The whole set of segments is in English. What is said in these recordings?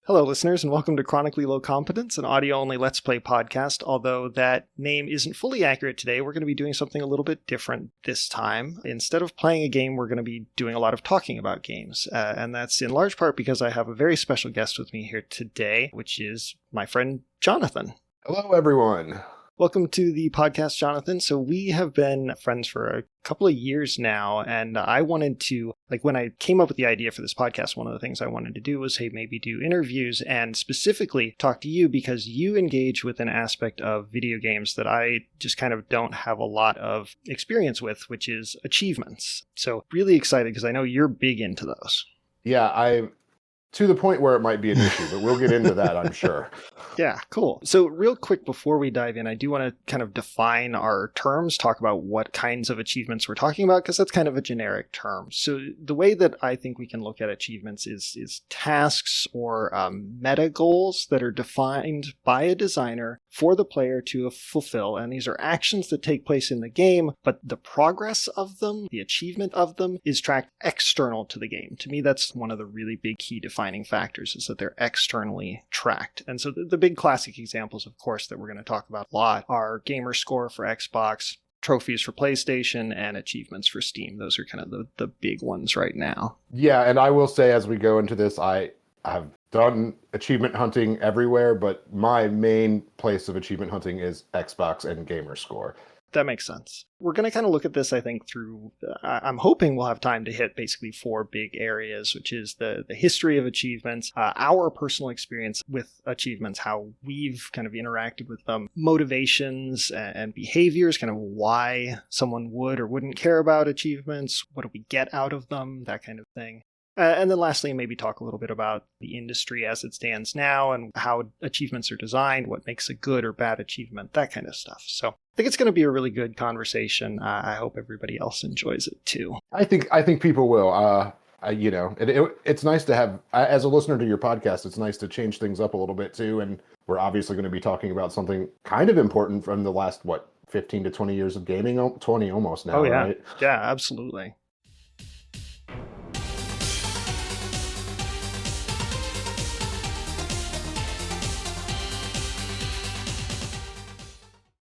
Hello, listeners, and welcome to Chronically Low Competence, an audio-only Let's Play podcast. Although that name isn't fully accurate today, we're going to be doing something a little bit different this time. Instead of playing a game, we're going to be doing a lot of talking about games. And that's in large part because I have a very special guest with me here today, which is my friend Jonathan. Hello, everyone. Welcome to the podcast, Jonathan. So we have been friends for a couple of years now, and I wanted to, when I came up with the idea for this podcast, one of the things I wanted to do was, maybe do interviews and specifically talk to you because you engage with an aspect of video games that I just kind of don't have a lot of experience with, which is achievements. So really excited because I know you're big into those. Yeah, I'm to the point where it might be an issue, but we'll get into that, I'm sure. Yeah, cool. So real quick before we dive in, I do want to kind of define our terms, talk about what kinds of achievements we're talking about, because that's kind of a generic term. So the way that I think we can look at achievements is tasks or meta goals that are defined by a designer for the player to fulfill. And these are actions that take place in the game, but the progress of them, the achievement of them, is tracked external to the game. To me, that's one of the really big key defining factors, is that they're externally tracked. And so the big classic examples, of course, that we're going to talk about a lot are gamer score for Xbox, trophies for PlayStation, and achievements for Steam. Those are kind of the big ones right now. Yeah, and I will say as we go into this, I have done achievement hunting everywhere, but my main place of achievement hunting is Xbox and gamer score. That makes sense. We're going to kind of look at this, I think, through, I'm hoping we'll have time to hit basically four big areas, which is the history of achievements, our personal experience with achievements, how we've kind of interacted with them, motivations and behaviors, kind of why someone would or wouldn't care about achievements, what do we get out of them, that kind of thing. And then lastly, maybe talk a little bit about the industry as it stands now and how achievements are designed, what makes a good or bad achievement, that kind of stuff. So I think it's going to be a really good conversation. I hope everybody else enjoys it too. I think people will. It's nice to have, as a listener to your podcast, it's nice to change things up a little bit too. And we're obviously going to be talking about something kind of important from the last, 15 to 20 years of gaming, 20 almost now, oh, yeah. Right? Yeah, absolutely.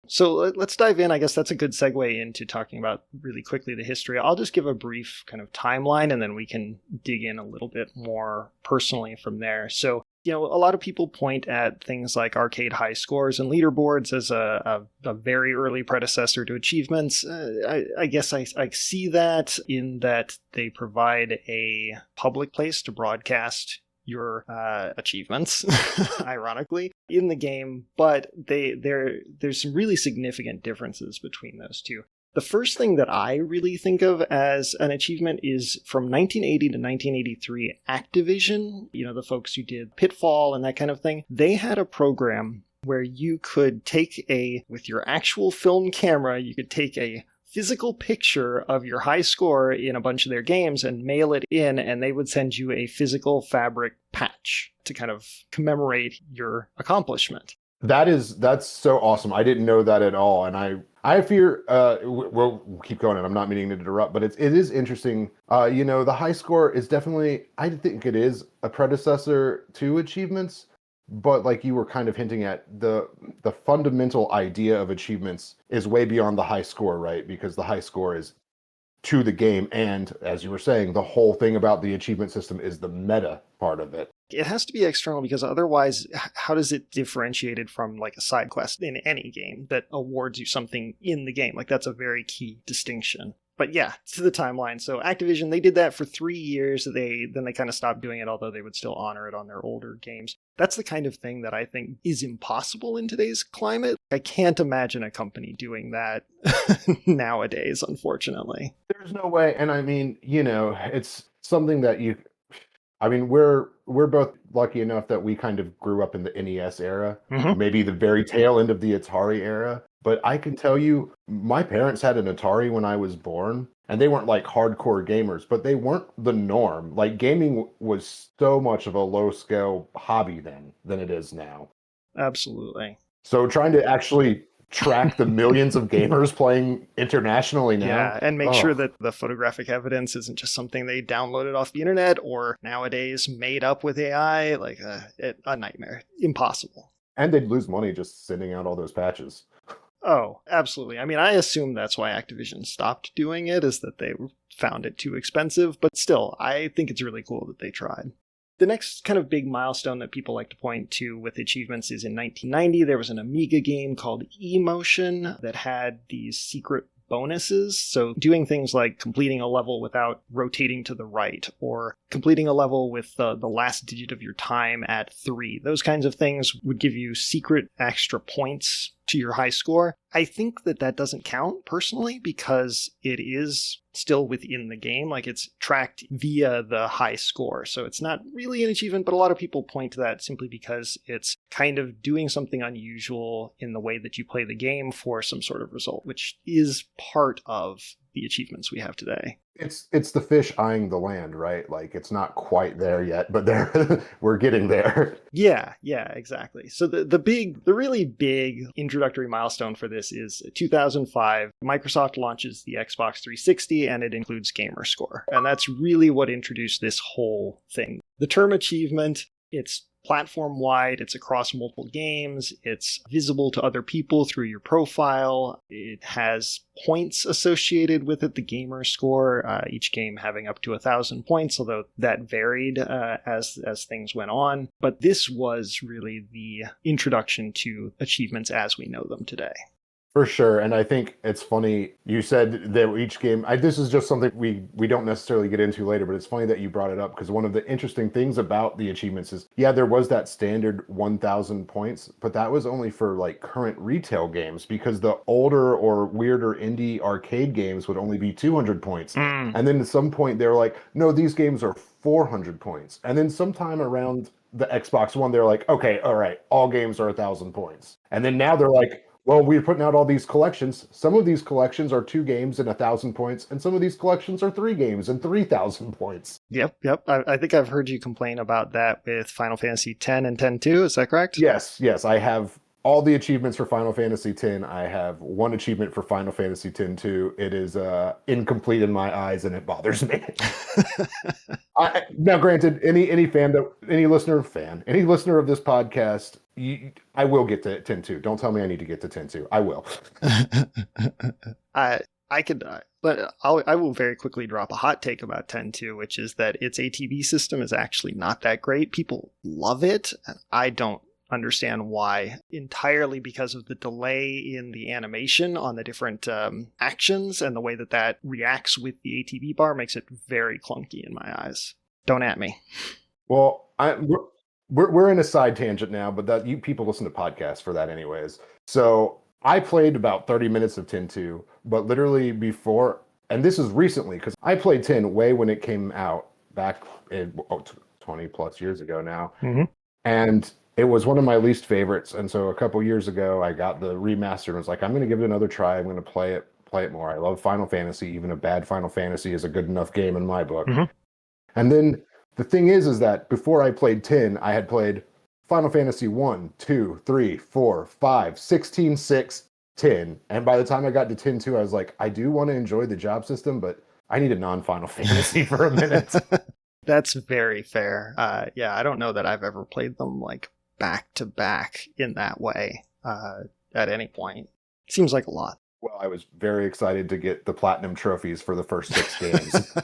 So let's dive in. I guess that's a good segue into talking about really quickly the history. I'll just give a brief kind of timeline and then we can dig in a little bit more personally from there. So, a lot of people point at things like arcade high scores and leaderboards as a very early predecessor to achievements. I guess I see that in that they provide a public place to broadcast your achievements, ironically, in the game, but there's some really significant differences between those two. The first thing that I really think of as an achievement is from 1980 to 1983, Activision, the folks who did Pitfall and that kind of thing, they had a program where you could with your actual film camera, you could take a physical picture of your high score in a bunch of their games and mail it in, and they would send you a physical fabric patch to kind of commemorate your accomplishment. That's so awesome. I didn't know that at all. And I fear, we'll keep going, and I'm not meaning to interrupt, but it is interesting. The high score is definitely, I think it is a predecessor to achievements. But like you were kind of hinting at, the fundamental idea of achievements is way beyond the high score, right? Because the high score is to the game. And as you were saying, the whole thing about the achievement system is the meta part of it. It has to be external because otherwise, how does it differentiate it from like a side quest in any game that awards you something in the game? Like that's a very key distinction. But yeah, to the timeline. So Activision, they did that for 3 years. Then they kind of stopped doing it, although they would still honor it on their older games. That's the kind of thing that I think is impossible in today's climate. I can't imagine a company doing that nowadays, unfortunately. There's no way. And I mean, it's something that we're both lucky enough that we kind of grew up in the NES era, maybe the very tail end of the Atari era. But I can tell you, my parents had an Atari when I was born, and they weren't like hardcore gamers, but they weren't the norm. Like gaming was so much of a low-scale hobby then than it is now. Absolutely. So trying to actually track the millions of gamers playing internationally now. Yeah, and make sure that the photographic evidence isn't just something they downloaded off the internet or nowadays made up with AI. Like a nightmare. Impossible. And they'd lose money just sending out all those patches. Oh, absolutely. I mean, I assume that's why Activision stopped doing it, is that they found it too expensive. But still, I think it's really cool that they tried. The next kind of big milestone that people like to point to with achievements is in 1990, there was an Amiga game called eMotion that had these secret bonuses. So doing things like completing a level without rotating to the right, or completing a level with the last digit of your time at 3. Those kinds of things would give you secret extra points to your high score. I think that doesn't count personally because it is still within the game. Like, it's tracked via the high score. So it's not really an achievement, but a lot of people point to that simply because it's kind of doing something unusual in the way that you play the game for some sort of result, which is part of the achievements we have today. It's the fish eyeing the land, right? Like, it's not quite there yet, but we're getting there. Yeah, exactly. So the really big introductory milestone for this is 2005. Microsoft launches the Xbox 360, and it includes gamer score. And that's really what introduced this whole thing. The term achievement, it's platform-wide, it's across multiple games, it's visible to other people through your profile, it has points associated with it, the gamer score, each game having up to 1,000 points, although that varied as things went on. But this was really the introduction to achievements as we know them today. For sure, and I think it's funny, you said that each game, this is just something we don't necessarily get into later, but it's funny that you brought it up, because one of the interesting things about the achievements is, yeah, there was that standard 1,000 points, but that was only for like current retail games, because the older or weirder indie arcade games would only be 200 points. And then at some point they were like, no, these games are 400 points. And then sometime around the Xbox One, they're like, okay, all right, all games are 1,000 points. And then now they're like, well, we're putting out all these collections. Some of these collections are 2 games and 1,000 points, and some of these collections are 3 games and 3,000 points. Yep. I think I've heard you complain about that with Final Fantasy X and X-2. Is that correct? Yes. I have all the achievements for Final Fantasy X. I have 1 achievement for Final Fantasy X-2. It is incomplete in my eyes, and it bothers me. Now, granted, any listener of this podcast, I will get to X-2. Don't tell me I need to get to X-2. I will. I could, but I will very quickly drop a hot take about X-2, which is that its ATB system is actually not that great. People love it, and I don't understand why, entirely because of the delay in the animation on the different actions, and the way that reacts with the ATB bar makes it very clunky in my eyes. Don't at me. Well, we're in a side tangent now, but that you people listen to podcasts for that anyways. So I played about 30 minutes of X-2, but literally before, and this is recently, because I played X way when it came out back in 20 plus years ago now. Mm-hmm. And it was one of my least favorites. And so a couple years ago, I got the remaster and was like, I'm going to give it another try. I'm going to play it more. I love Final Fantasy. Even a bad Final Fantasy is a good enough game in my book. Mm-hmm. And then the thing is that before I played X, I had played Final Fantasy 1, 2, 3, 4, 5, 16, 6, 10. And by the time I got to X-2, I was like, I do want to enjoy the job system, but I need a non-Final Fantasy for a minute. That's very fair. Yeah, I don't know that I've ever played them like back to back in that way at any point. Seems like a lot. Well, I was very excited to get the platinum trophies for the first 6 games.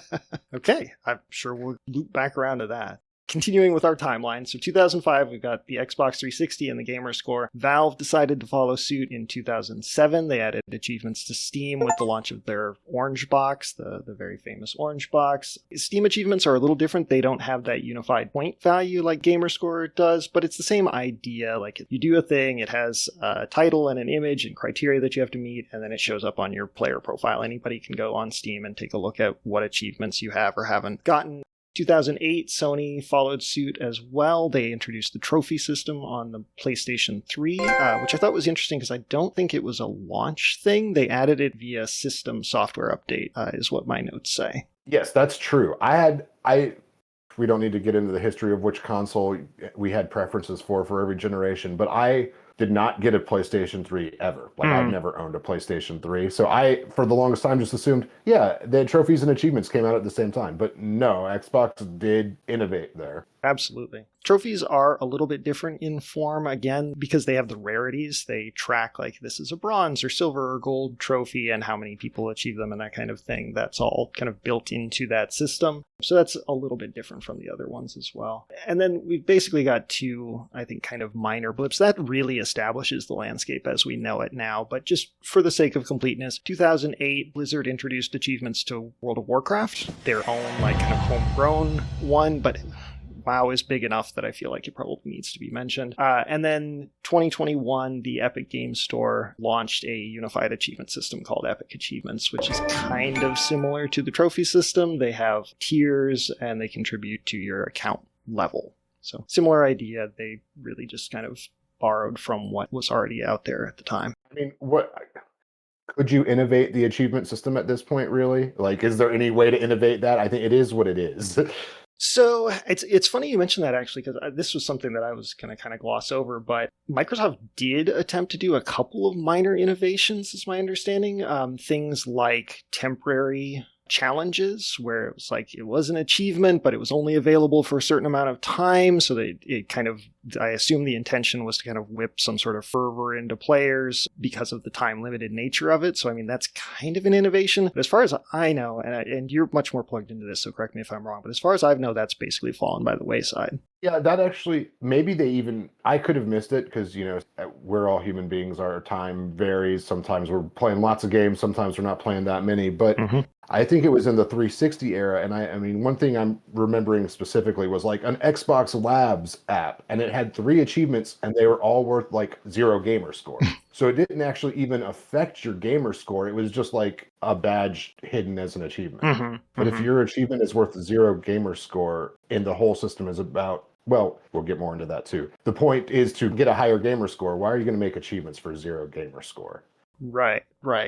Okay, I'm sure we'll loop back around to that. Continuing with our timeline, so 2005, we've got the Xbox 360 and the gamer score. Valve decided to follow suit in 2007. They added achievements to Steam with the launch of their Orange Box, the very famous Orange Box. Steam achievements are a little different. They don't have that unified point value like gamer score does, but it's the same idea. Like, you do a thing, it has a title and an image and criteria that you have to meet, and then it shows up on your player profile. Anybody can go on Steam and take a look at what achievements you have or haven't gotten. 2008, Sony followed suit as well. They introduced the trophy system on the PlayStation 3, which I thought was interesting because I don't think it was a launch thing. They added it via system software update, is what my notes say. Yes, that's true. We don't need to get into the history of which console we had preferences for every generation, but I did not get a PlayStation 3 ever. Like I've never owned a PlayStation 3. So I, for the longest time, just assumed, yeah, the trophies and achievements came out at the same time. But no, Xbox did innovate there. Absolutely. Trophies are a little bit different in form, again, because they have the rarities. They track, like, this is a bronze or silver or gold trophy and how many people achieve them and that kind of thing. That's all kind of built into that system. So that's a little bit different from the other ones as well. And then we've basically got two, I think, kind of minor blips. That really establishes the landscape as we know it now. But just for the sake of completeness, 2008, Blizzard introduced achievements to World of Warcraft, their own, like, kind of homegrown one, but WoW is big enough that I feel like it probably needs to be mentioned. And then 2021, the Epic Games Store launched a unified achievement system called Epic Achievements, which is kind of similar to the trophy system. They have tiers and they contribute to your account level. So similar idea. They really just kind of borrowed from what was already out there at the time. I mean, what could you innovate the achievement system at this point, really? Like, is there any way to innovate that? I think it is what it is. So it's funny you mentioned that, actually, because this was something that I was going to kind of gloss over, but Microsoft did attempt to do a couple of minor innovations, is my understanding. Things like temporary challenges where it was like it was an achievement, but it was only available for a certain amount of time. So that it kind of, I assume the intention was to kind of whip some sort of fervor into players because of the time limited nature of it. So, I mean, that's kind of an innovation. But as far as I know, and you're much more plugged into this, so correct me if I'm wrong, but as far as I know, that's basically fallen by the wayside. Yeah, that actually, maybe they even, I could have missed it because, you know, we're all human beings. Our time varies. Sometimes we're playing lots of games. Sometimes we're not playing that many. But I think it was in the 360 era. And I mean, one thing I'm remembering specifically was like an Xbox Labs app, and it had 3 achievements and they were all worth like 0 gamer score. So it didn't actually even affect your gamer score. It was just like a badge hidden as an achievement. But if your achievement is worth 0 gamer score and the whole system is about, well, we'll get more into that too. The point is to get a higher gamer score. Why are you going to make achievements for 0 gamer score? Right,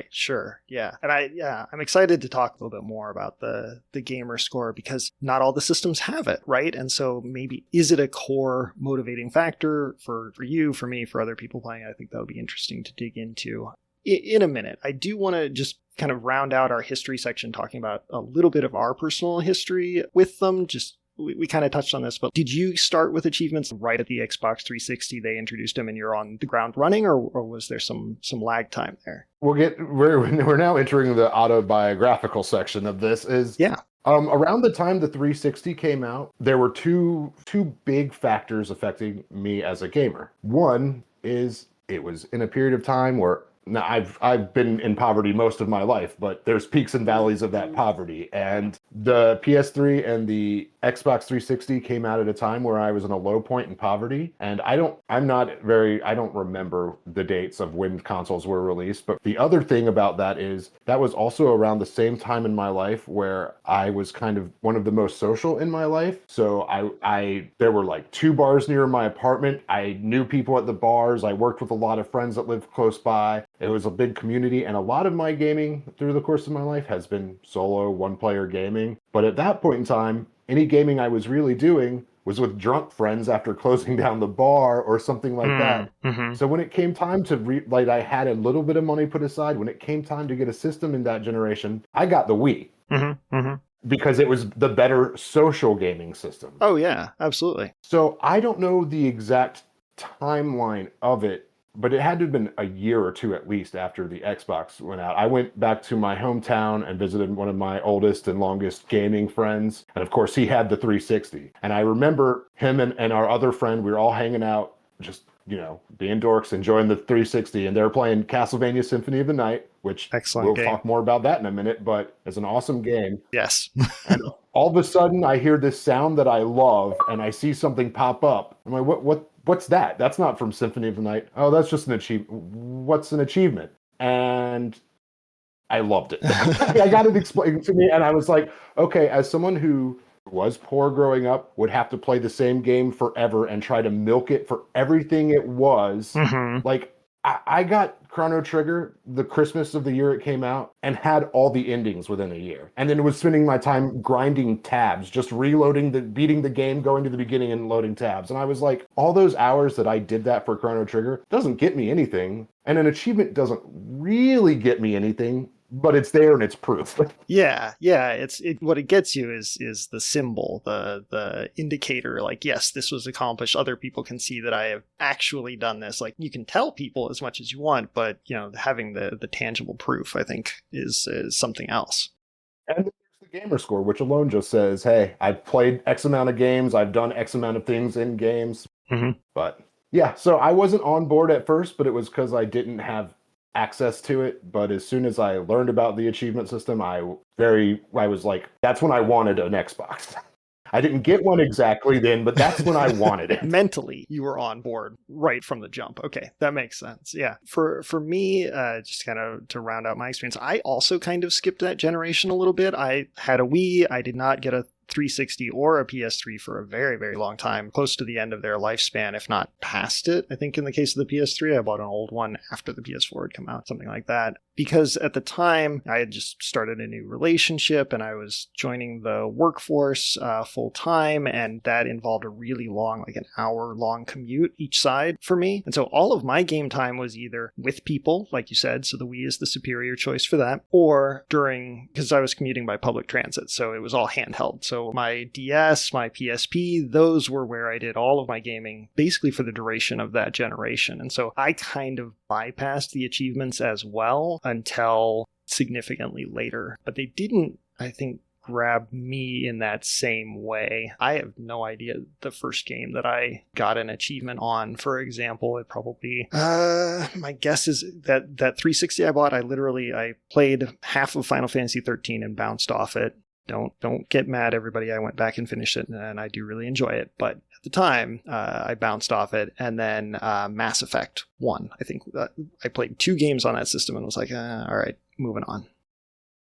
sure, yeah. And I'm excited to talk a little bit more about the gamer score because not all the systems have it, right? And so maybe, is it a core motivating factor for you, for me, for other people playing? I think that would be interesting to dig into in a minute. I do want to just kind of round out our history section talking about a little bit of our personal history with them. Just we kind of touched on this, but did you start with achievements right at the Xbox 360? They introduced them and you're on the ground running, or was there some lag time there? We're now entering the autobiographical section of this. Around the time the 360 came out, there were two big factors affecting me as a gamer. One is it was in a period of time where, now, I've been in poverty most of my life, but there's peaks and valleys of that poverty. And the PS3 and the Xbox 360 came out at a time where I was in a low point in poverty. And I don't remember the dates of when consoles were released. But the other thing about that is that was also around the same time in my life where I was kind of one of the most social in my life. So there were like 2 bars near my apartment. I knew people at the bars. I worked with a lot of friends that lived close by. It was a big community, and a lot of my gaming through the course of my life has been solo, one-player gaming. But at that point in time, any gaming I was really doing was with drunk friends after closing down the bar or something like that. So when it came time to I had a little bit of money put aside. When it came time to get a system in that generation, I got the Wii. Because it was the better social gaming system. Oh, yeah, absolutely. So I don't know the exact timeline of it, but it had to have been a year or 2 at least after the Xbox went out. I went back to my hometown and visited one of my oldest and longest gaming friends. And of course, he had the 360. And I remember him and our other friend, we were all hanging out, just, you know, being dorks, enjoying the 360. And they were playing Castlevania Symphony of the Night, which we'll talk more about that in a minute, but it's an awesome game. Yes. And all of a sudden, I hear this sound that I love, and I see something pop up. I'm like, what's that? That's not from Symphony of the Night. Oh, that's just an achievement. What's an achievement? And I loved it. I got it explained to me, and I was like, okay, as someone who was poor growing up, would have to play the same game forever and try to milk it for everything it was, like, I got Chrono Trigger the Christmas of the year it came out and had all the endings within a year. And then was spending my time grinding tabs, just reloading beating the game, going to the beginning and loading tabs. And I was like, all those hours that I did that for Chrono Trigger doesn't get me anything. And an achievement doesn't really get me anything, but it's there and it's proof. Yeah. What it gets you is the symbol, the indicator. Like, yes, this was accomplished. Other people can see that I have actually done this. Like, you can tell people as much as you want, but having the tangible proof, I think, is something else. And there's the gamer score, which alone just says, hey, I've played X amount of games, I've done X amount of things in games. Mm-hmm. But yeah, so I wasn't on board at first, but it was because I didn't have access to it. But as soon as I learned about the achievement system, I was like, that's when I wanted an Xbox. I didn't get one exactly then, but that's when I wanted it. Mentally, you were on board right from the jump. Okay, that makes sense. Yeah. For me, just kind of to round out my experience, I also kind of skipped that generation a little bit. I had a Wii. I did not get a 360 or a PS3 for a very, very long time, close to the end of their lifespan, if not past it. I think in the case of the PS3, I bought an old one after the PS4 had come out, something like that. Because at the time, I had just started a new relationship and I was joining the workforce full time, and that involved a really long, like an hour-long commute each side for me. And so all of my game time was either with people, like you said, so the Wii is the superior choice for that, or because I was commuting by public transit, so it was all handheld. So my DS, my PSP, those were where I did all of my gaming, basically for the duration of that generation. And so I kind of bypassed the achievements as well until significantly later. But they didn't, I think, grab me in that same way. I have no idea the first game that I got an achievement on, for example. It probably, my guess is that 360 I bought, I played half of Final Fantasy 13 and bounced off it. Don't get mad, everybody. I went back and finished it, and I do really enjoy it. But at the time, I bounced off it. And then Mass Effect 1. I think I played 2 games on that system and was like, all right, moving on.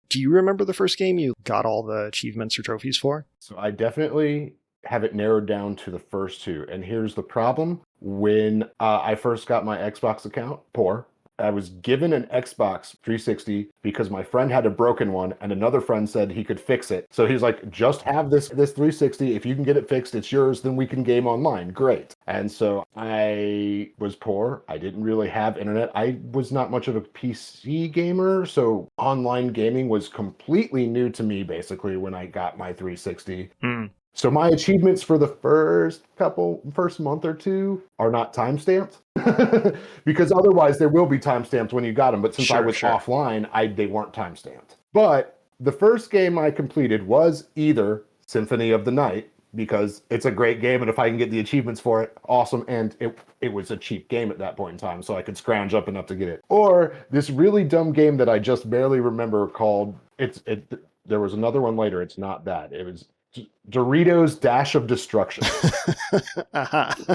Do you remember the first game you got all the achievements or trophies for? So I definitely have it narrowed down to the first 2. And here's the problem. When I first got my Xbox account, I was given an Xbox 360 because my friend had a broken one and another friend said he could fix it. So he's like, just have this 360. If you can get it fixed, it's yours. Then we can game online. Great. And so I was poor. I didn't really have internet. I was not much of a PC gamer. So online gaming was completely new to me, basically, when I got my 360. So my achievements for the first month or 2 are not timestamped because otherwise there will be timestamped when you got them. But since I was offline, they weren't timestamped. But the first game I completed was either Symphony of the Night, because it's a great game, and if I can get the achievements for it, awesome. And it was a cheap game at that point in time, so I could scrounge up enough to get it. Or this really dumb game that I just barely remember called there was another one later. It's not that. It was Doritos Dash of Destruction.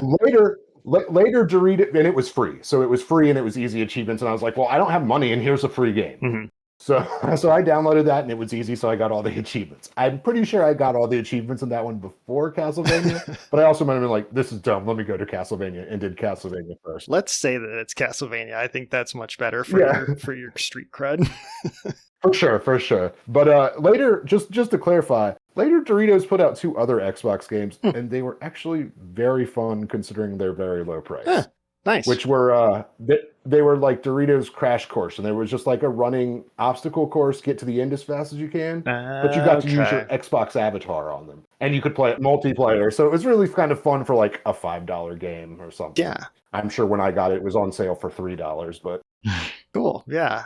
Later Doritos, and it was free. So it was free and it was easy achievements. And I was like, well, I don't have money and here's a free game. Mm-hmm. So I downloaded that and it was easy. So I got all the achievements. I'm pretty sure I got all the achievements in that one before Castlevania. But I also remember like, this is dumb. Let me go to Castlevania, and did Castlevania first. Let's say that it's Castlevania. I think that's much better for your street cred. For sure. But later, just to clarify, later Doritos put out 2 other Xbox games, and they were actually very fun considering their very low price. Nice. Which were they were like Doritos Crash Course, and there was just like a running obstacle course, get to the end as fast as you can, but you got to use your Xbox avatar on them, and you could play it multiplayer. So it was really kind of fun for like a $5 game or something. Yeah. I'm sure when I got it, it was on sale for $3, but cool. Yeah.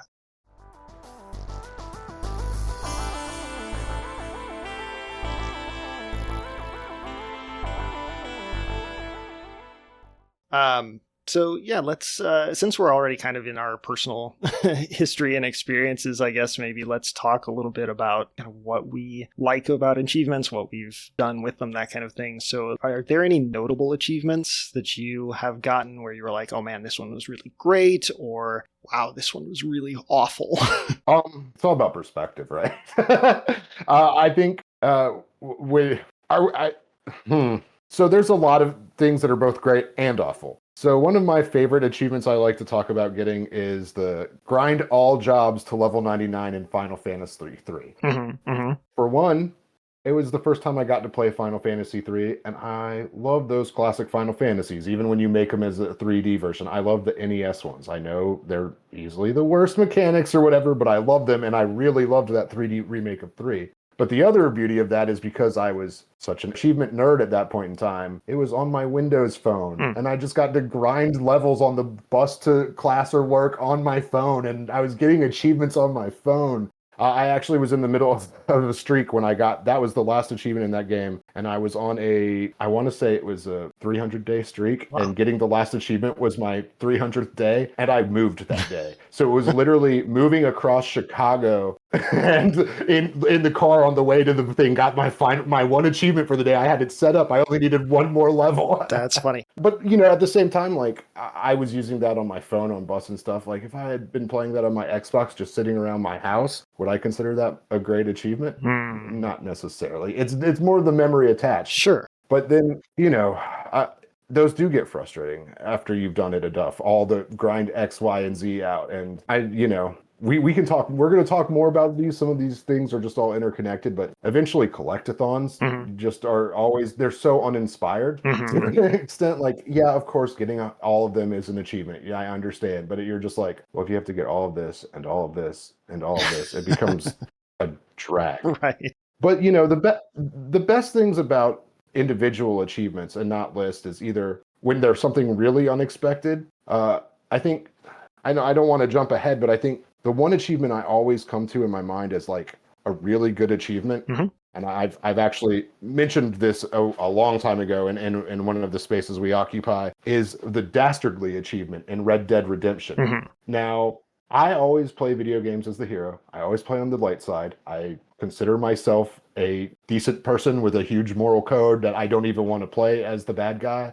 So yeah, let's, since we're already kind of in our personal history and experiences, I guess maybe let's talk a little bit about kind of what we like about achievements, what we've done with them, that kind of thing. So are there any notable achievements that you have gotten where you were like, oh man, this one was really great, or wow, this one was really awful? It's all about perspective, right? I think so there's a lot of things that are both great and awful. So one of my favorite achievements I like to talk about getting is the grind all jobs to level 99 in Final Fantasy 3. For one, it was the first time I got to play Final Fantasy 3, and I love those classic Final Fantasies, even when you make them as a 3D version. I love the NES ones. I know they're easily the worst mechanics or whatever, but I love them, and I really loved that 3D remake of 3. But the other beauty of that is because I was such an achievement nerd at that point in time, it was on my Windows phone. And I just got to grind levels on the bus to class or work on my phone. And I was getting achievements on my phone. I actually was in the middle of a streak when that was the last achievement in that game. And I was on I want to say it was a 300-day streak. Wow. And getting the last achievement was my 300th day. And I moved that day. So it was literally moving across Chicago and in the car on the way to the thing, got my one achievement for the day. I had it set up. I only needed one more level. That's funny. But, you know, at the same time, like, I was using that on my phone on bus and stuff. Like, if I had been playing that on my Xbox just sitting around my house, would I consider that a great achievement? Not necessarily. It's more the memory attached. Sure. But then, you know, those do get frustrating after you've done it enough. All the grind X, Y, and Z out. And we can talk, we're going to talk more about these. Some of these things are just all interconnected, but eventually collectathons just are always, they're so uninspired to an extent. Like, yeah, of course, getting all of them is an achievement. Yeah, I understand. But you're just like, well, if you have to get all of this and all of this and all of this, it becomes a drag. Right. But, you know, the best things about individual achievements and not lists is either when there's something really unexpected. I think, I know I don't want to jump ahead, but I think the one achievement I always come to in my mind is like a really good achievement. And I've actually mentioned this a long time ago in one of the spaces we occupy, is the Dastardly achievement in Red Dead Redemption. Now, I always play video games as the hero. I always play on the light side. I consider myself a decent person with a huge moral code that I don't even want to play as the bad guy.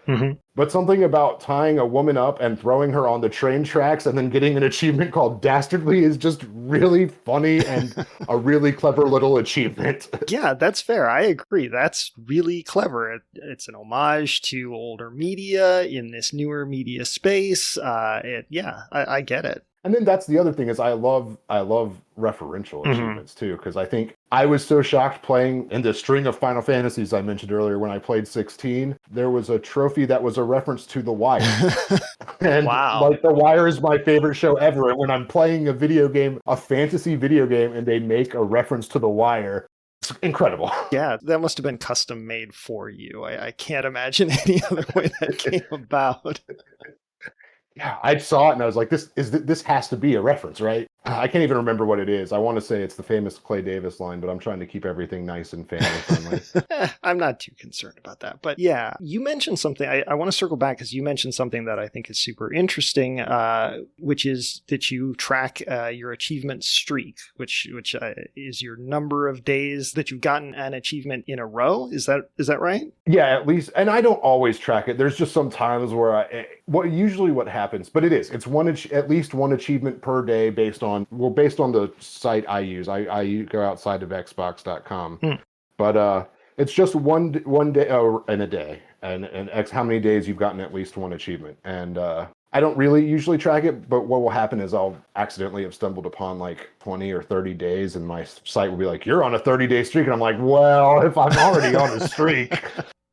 But something about tying a woman up and throwing her on the train tracks and then getting an achievement called Dastardly is just really funny and a really clever little achievement. Yeah, that's fair. I agree. That's really clever. It's an homage to older media in this newer media space. I get it. And then that's the other thing is I love referential achievements too, because I think I was so shocked playing in the string of Final Fantasies I mentioned earlier when I played 16. There was a trophy that was a reference to The Wire. And wow. Like The Wire is my favorite show ever. And when I'm playing a video game, a fantasy video game, and they make a reference to The Wire, it's incredible. Yeah, that must have been custom made for you. I can't imagine any other way that came about. Yeah, I saw it and I was like, this has to be a reference, right? I can't even remember what it is. I want to say it's the famous Clay Davis line, but I'm trying to keep everything nice and family friendly. I'm not too concerned about that. But yeah, you mentioned something. I want to circle back because you mentioned something that I think is super interesting, which is that you track your achievement streak, which is your number of days that you've gotten an achievement in a row. Is that right? Yeah, at least. And I don't always track it. There's just some times where what happens, but it's at least one achievement per day based on the site I use. I go outside of xbox.com. But it's just one day in a day and X how many days you've gotten at least one achievement. And I don't really usually track it, but what will happen is I'll accidentally have stumbled upon like 20 or 30 days and my site will be like, you're on a 30-day streak. And I'm like, well, if I'm already on a streak.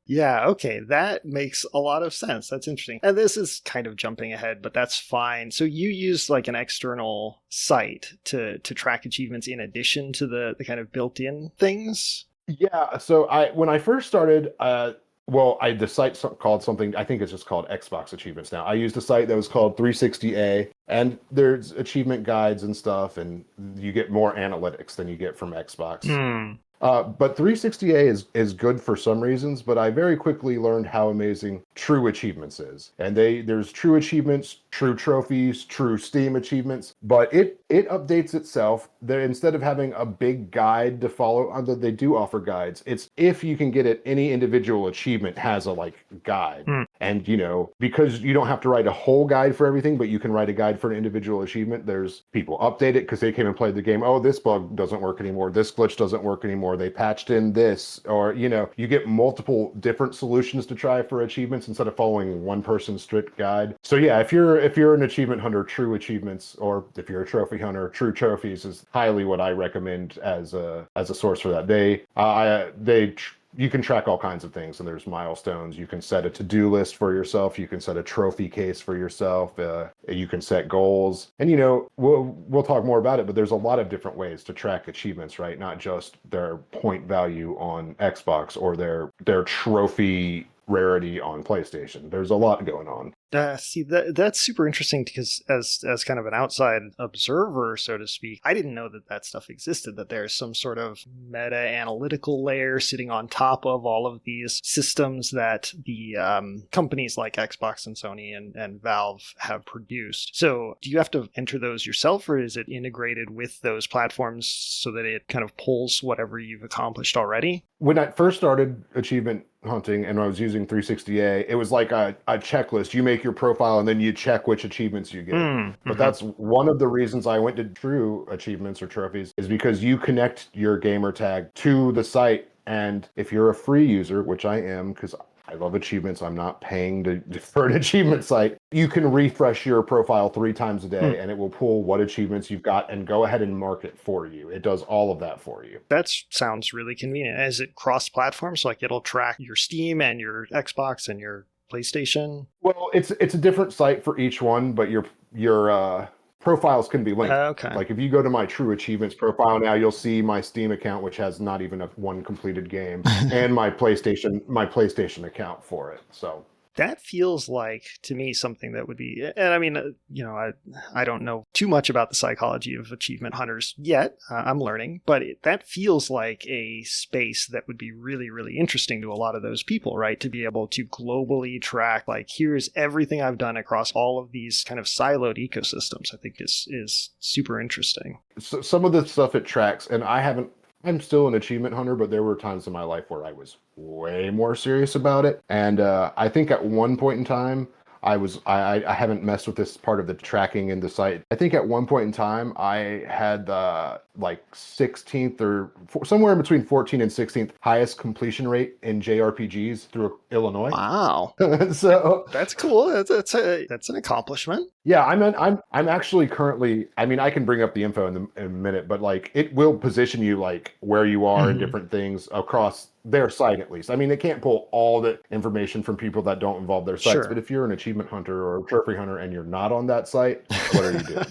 Yeah, okay, that makes a lot of sense. That's interesting. And this is kind of jumping ahead, but that's fine. So you use like an external site to track achievements in addition to the kind of built-in things? Yeah, so when I first started, the site called something, I think it's just called Xbox Achievements now. I used a site that was called 360A, and there's achievement guides and stuff, and you get more analytics than you get from Xbox. But 360A is good for some reasons, but I very quickly learned how amazing True Achievements is. And there's True Achievements, True Trophies, True Steam Achievements, but it updates itself. Instead of having a big guide to follow, although they do offer guides, it's if you can get it, any individual achievement has a guide. And, because you don't have to write a whole guide for everything, but you can write a guide for an individual achievement, there's people update it because they came and played the game. Oh, this bug doesn't work anymore. This glitch doesn't work anymore. or they patched in this, or, you know, you get multiple different solutions to try for achievements instead of following one person's strict guide. So yeah, if you're an achievement hunter, true achievements, or if you're a trophy hunter, true trophies is highly what I recommend as a source for that. You can track all kinds of things, and there's milestones. You can set a to-do list for yourself. You can set a trophy case for yourself. You can set goals, and you know we'll talk more about it. But there's a lot of different ways to track achievements, right? Not just their point value on Xbox or their trophy rarity on PlayStation. There's a lot going on. See, that's super interesting because as kind of an outside observer, so to speak, I didn't know that stuff existed, that there's some sort of meta analytical layer sitting on top of all of these systems that the companies like Xbox and Sony and Valve have produced. So do you have to enter those yourself, or is it integrated with those platforms so that it kind of pulls whatever you've accomplished already? When I first started achievement hunting and I was using 360A, it was like a checklist. You make your profile and then you check which achievements you get. But that's one of the reasons I went to true achievements or trophies, is because you connect your gamer tag to the site. And if you're a free user, which I am, because I love achievements, I'm not paying for an achievement site, you can refresh your profile 3 times a day and it will pull what achievements you've got and go ahead and mark it for you. It does all of that for you. That sounds really convenient. Is it cross-platform? So like it'll track your Steam and your Xbox and your PlayStation? Well, it's a different site for each one, but your profiles can be linked. Okay. Like if you go to my True Achievements profile now, you'll see my Steam account, which has not even one completed game, and my PlayStation account for it. So that feels like, to me, something that would be, and I mean, I don't know too much about the psychology of achievement hunters yet. I'm learning, but that feels like a space that would be really, really interesting to a lot of those people, right? To be able to globally track, like, here's everything I've done across all of these kind of siloed ecosystems, I think is super interesting. So some of the stuff it tracks, and I'm still an achievement hunter, but there were times in my life where I was way more serious about it. And I think at one point in time, I haven't messed with this part of the tracking in the site. I think at one point in time, I had like 16th or somewhere in between 14th and 16th highest completion rate in JRPGs through Illinois. Wow. So that's cool. That's an accomplishment. Yeah, I'm actually currently, I mean, I can bring up the info in a minute, but like it will position you like where you are in different things across their site at least. I mean, it can't pull all the information from people that don't involve their sites, but if you're an achievement hunter or a trophy hunter and you're not on that site, what are you doing?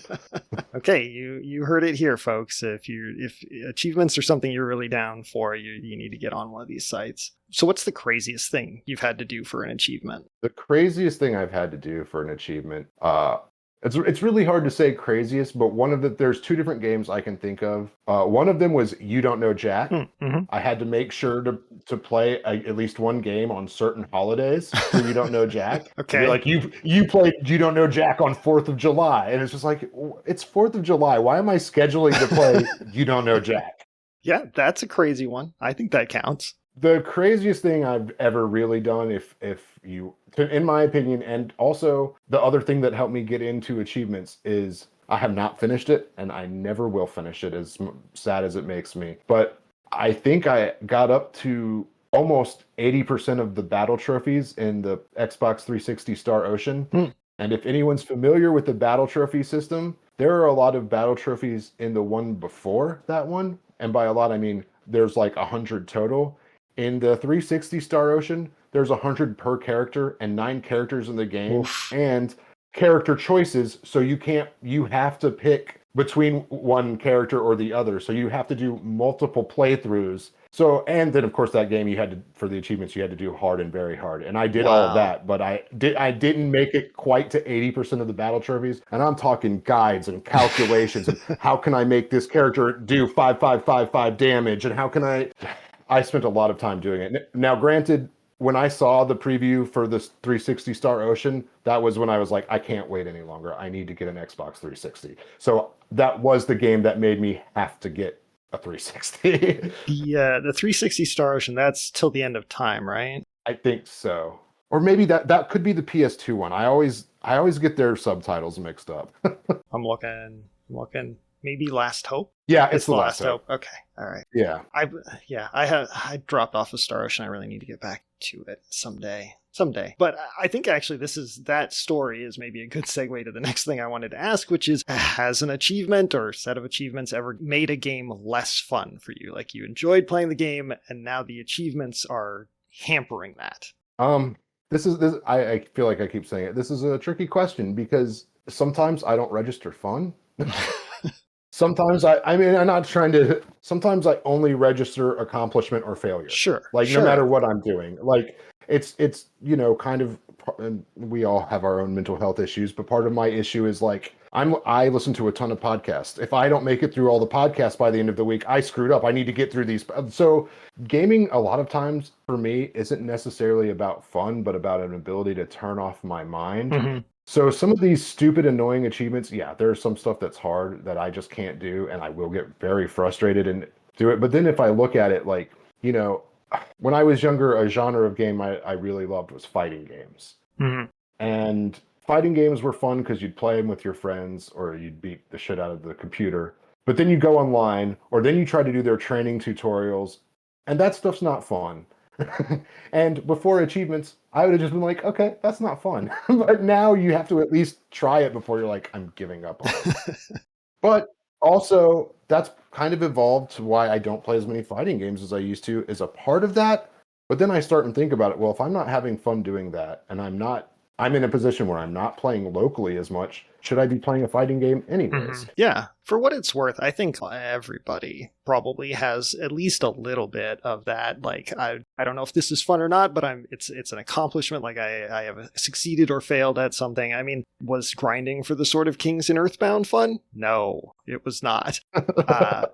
Okay, you heard it here, folks. If achievements are something you're really down for, you need to get on one of these sites. So what's the craziest thing you've had to do for an achievement? The craziest thing I've had to do for an achievement, it's really hard to say craziest, but there's 2 different games I can think of. One of them was You Don't Know Jack. I had to make sure to play at least one game on certain holidays for You Don't Know Jack. Okay. Like you played You Don't Know Jack on 4th of July, and it's just like, it's 4th of July. Why am I scheduling to play You Don't Know Jack? Yeah, that's a crazy one. I think that counts. The craziest thing I've ever really done, in my opinion, and also the other thing that helped me get into achievements, is I have not finished it, and I never will finish it, as sad as it makes me. But I think I got up to almost 80% of the battle trophies in the Xbox 360 Star Ocean. And if anyone's familiar with the battle trophy system, there are a lot of battle trophies in the one before that one. And by a lot, I mean there's like 100 total. In the 360 Star Ocean, there's 100 per character and 9 characters in the game. And character choices, so you have to pick between one character or the other. So you have to do multiple playthroughs. So, and then of course that game for the achievements, you had to do hard and very hard. And I did all of that, but I didn't make it quite to 80% of the battle trophies. And I'm talking guides and calculations and how can I make this character do 5 damage, and how can I spent a lot of time doing it. Now, granted, when I saw the preview for this 360 Star Ocean, that was when I was like, I can't wait any longer. I need to get an Xbox 360. So that was the game that made me have to get a 360. The 360 Star Ocean, that's till the end of time, right? I think so. Or maybe that could be the PS2 one. I always get their subtitles mixed up. I'm looking. maybe Last Hope. Yeah, It's the Last Hope. Okay, all right. Yeah. I dropped off of Star Ocean. I really need to get back to it someday. But I think actually that story is maybe a good segue to the next thing I wanted to ask, which is, has an achievement or set of achievements ever made a game less fun for you? Like you enjoyed playing the game and now the achievements are hampering that. This I feel like I keep saying it. This is a tricky question because sometimes I don't register fun. Sometimes sometimes I only register accomplishment or failure. Sure. No matter what I'm doing. Like it's kind of, and we all have our own mental health issues, but part of my issue is like I listen to a ton of podcasts. If I don't make it through all the podcasts by the end of the week, I screwed up. I need to get through these. So gaming a lot of times for me isn't necessarily about fun, but about an ability to turn off my mind. Mm-hmm. So some of these stupid, annoying achievements, yeah, there's some stuff that's hard that I just can't do, and I will get very frustrated and do it. But then if I look at it like, when I was younger, a genre of game I really loved was fighting games. Mm-hmm. And fighting games were fun because you'd play them with your friends or you'd beat the shit out of the computer. But then you go online or then you try to do their training tutorials, and that stuff's not fun. And before achievements, I would have just been like, okay, that's not fun. But now you have to at least try it before you're like, I'm giving up on it. But also, that's kind of evolved to why I don't play as many fighting games as I used to, is a part of that. But then I start and think about it. Well, if I'm not having fun doing that, and I'm in a position where I'm not playing locally as much, should I be playing a fighting game anyways? Mm-hmm. Yeah. For what it's worth, I think everybody probably has at least a little bit of that. Like, I don't know if this is fun or not, but it's an accomplishment. Like I have succeeded or failed at something. I mean, was grinding for the Sword of Kings in Earthbound fun? No, it was not.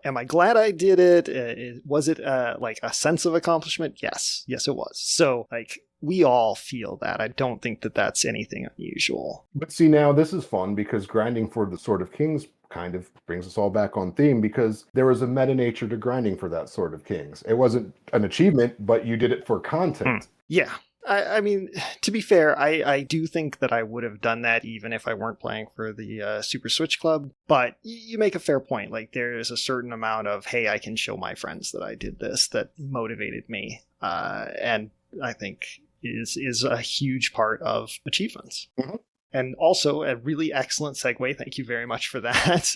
Am I glad I did it? Was it like a sense of accomplishment? Yes, it was. So like, we all feel that. I don't think that that's anything unusual. But see, now this is fun because grinding for the Sword of Kings kind of brings us all back on theme, because there was a meta nature to grinding for that Sword of Kings. It wasn't an achievement, but you did it for content. Yeah. I mean, to be fair, I do think that I would have done that even if I weren't playing for the Super Switch Club. But you make a fair point. Like, there is a certain amount of, hey, I can show my friends that I did this, that motivated me. And I think is a huge part of achievements. Mm-hmm. And also a really excellent segue, thank you very much for that,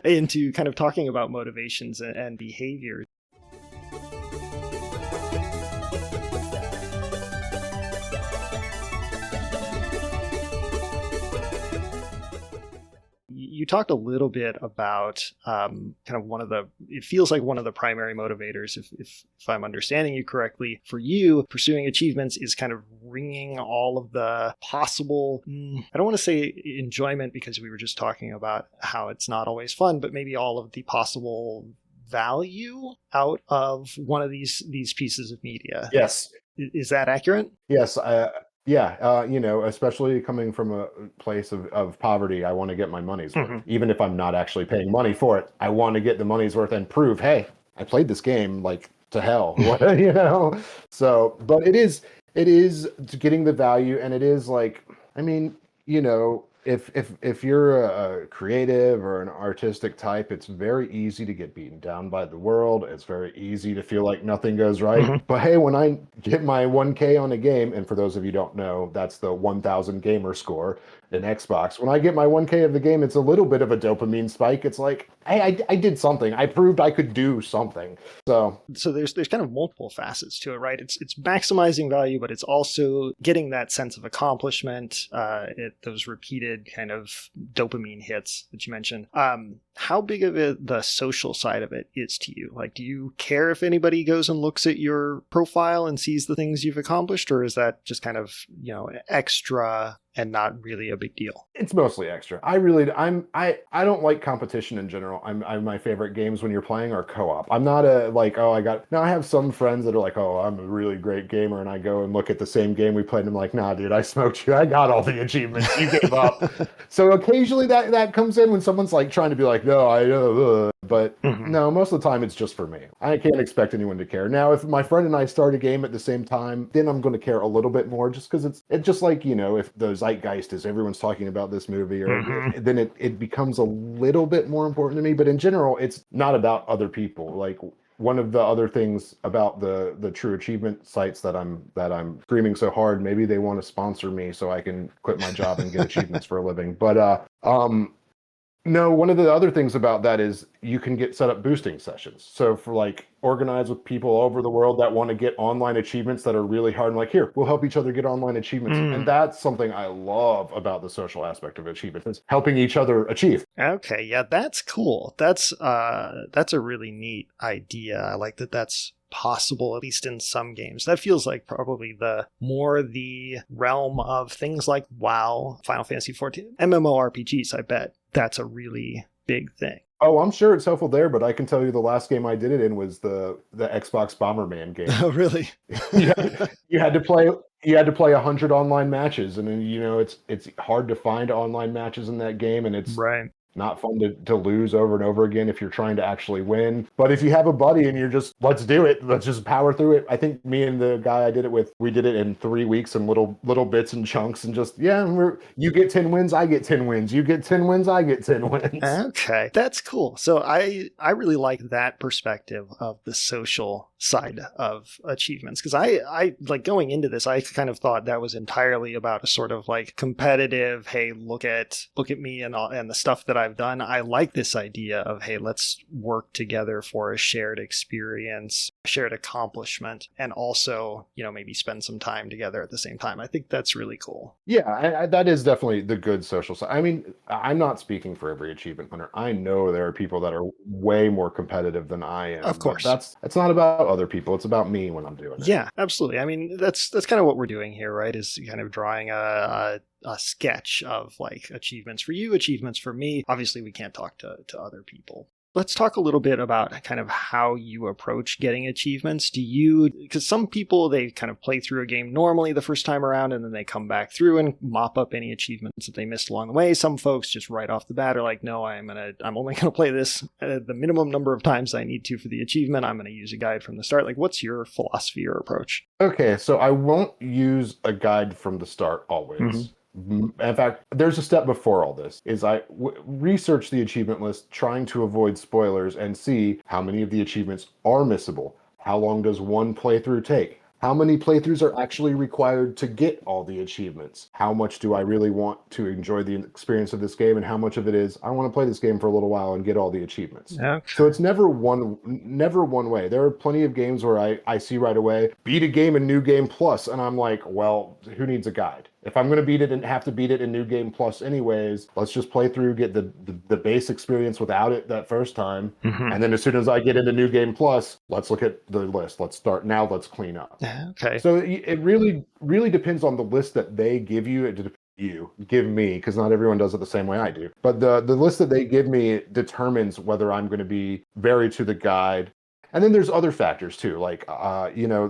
into kind of talking about motivations and behaviors. You talked a little bit about kind of it feels like one of the primary motivators, if I'm understanding you correctly, for you pursuing achievements is kind of wringing all of the possible, I don't want to say enjoyment, because we were just talking about how it's not always fun, but maybe all of the possible value out of one of these pieces of media. Yes. Is that accurate? Yes. Yeah, especially coming from a place of poverty, I want to get my money's worth. Even if I'm not actually paying money for it, I want to get the money's worth and prove, hey, I played this game like to hell, So, but it is getting the value, and it is like, I mean, if you're a creative or an artistic type, it's very easy to get beaten down by the world. It's very easy to feel like nothing goes right. But hey, when I get my 1K on a game, and for those of you who don't know, that's the 1,000 gamer score in Xbox. When I get my 1K of the game, it's a little bit of a dopamine spike. It's like, hey, I did something. I proved I could do something. So there's kind of multiple facets to it, right? It's maximizing value, but it's also getting that sense of accomplishment, those repeated kind of dopamine hits that you mentioned. How big of the social side of it is to you? Like, do you care if anybody goes and looks at your profile and sees the things you've accomplished, or is that just kind of, extra and not really a big deal? It's mostly extra. I don't like competition in general. My favorite games when you're playing are co-op. I'm not I have some friends that are like, oh, I'm a really great gamer, and I go and look at the same game we played, and I'm like, nah, dude, I smoked you. I got all the achievements. You gave up. So occasionally that comes in when someone's like trying to be like, no, But no, most of the time it's just for me. I can't expect anyone to care. Now, if my friend and I start a game at the same time, then I'm going to care a little bit more, just because it's just like, if the zeitgeist is everyone's talking about this movie, or then it becomes a little bit more important to me. But in general, it's not about other people. Like, one of the other things about the true achievement sites that I'm screaming so hard, maybe they want to sponsor me so I can quit my job and get achievements for a living. But no, one of the other things about that is you can get set up boosting sessions. So for like organize with people all over the world that want to get online achievements that are really hard. And like, here, we'll help each other get online achievements. And that's something I love about the social aspect of achievement, is helping each other achieve. Okay, yeah, that's cool. That's a really neat idea. I like that that's possible, at least in some games. That feels like probably the realm of things like WoW, Final Fantasy XIV, MMORPGs, I bet. That's a really big thing. Oh, I'm sure it's helpful there, but I can tell you the last game I did it in was the Xbox Bomberman game. Oh, really? You had to play 100 online matches, and then it's hard to find online matches in that game, and it's not fun to lose over and over again if you're trying to actually win. But if you have a buddy and you're just, let's do it, let's just power through it. I think me and the guy I did it with, we did it in 3 weeks in little bits and chunks, and just, you get 10 wins, I get 10 wins. You get 10 wins, I get 10 wins. Okay, that's cool. So I really like that perspective of the social side of achievements, because I like going into this, I kind of thought that was entirely about a sort of like competitive, hey, look at me and the stuff that I've done. I like this idea of, hey, let's work together for a shared experience, shared accomplishment, and also, maybe spend some time together at the same time. I think that's really cool. Yeah, that is definitely the good social side. I mean, I'm not speaking for every achievement hunter. I know there are people that are way more competitive than I am. Of course. It's not about other people. It's about me when I'm doing it. Yeah, absolutely. I mean, that's kind of what we're doing here, right? Is kind of drawing a sketch of like achievements for you, achievements for me. Obviously, we can't talk to other people. Let's talk a little bit about kind of how you approach getting achievements. Because some people, they kind of play through a game normally the first time around, and then they come back through and mop up any achievements that they missed along the way. Some folks just right off the bat are like, no, I'm only going to play this the minimum number of times I need to for the achievement. I'm going to use a guide from the start. Like, what's your philosophy or approach? Okay, so I won't use a guide from the start always. In fact, there's a step before all this, is I research the achievement list, trying to avoid spoilers and see how many of the achievements are missable. How long does one playthrough take? How many playthroughs are actually required to get all the achievements? How much do I really want to enjoy the experience of this game, and how much of it is I want to play this game for a little while and get all the achievements? Okay. So it's never one way. There are plenty of games where I see right away, beat a game in New Game Plus, and I'm like, well, who needs a guide? If I'm going to beat it and have to beat it in New Game Plus anyways, let's just play through, get the base experience without it that first time. And then as soon as I get into New Game Plus, let's look at the list. Let's start now. Let's clean up. Okay. So it really depends on the list that they give you. Give me, because not everyone does it the same way I do. But the list that they give me determines whether I'm going to be very to the guide. And then there's other factors too, like,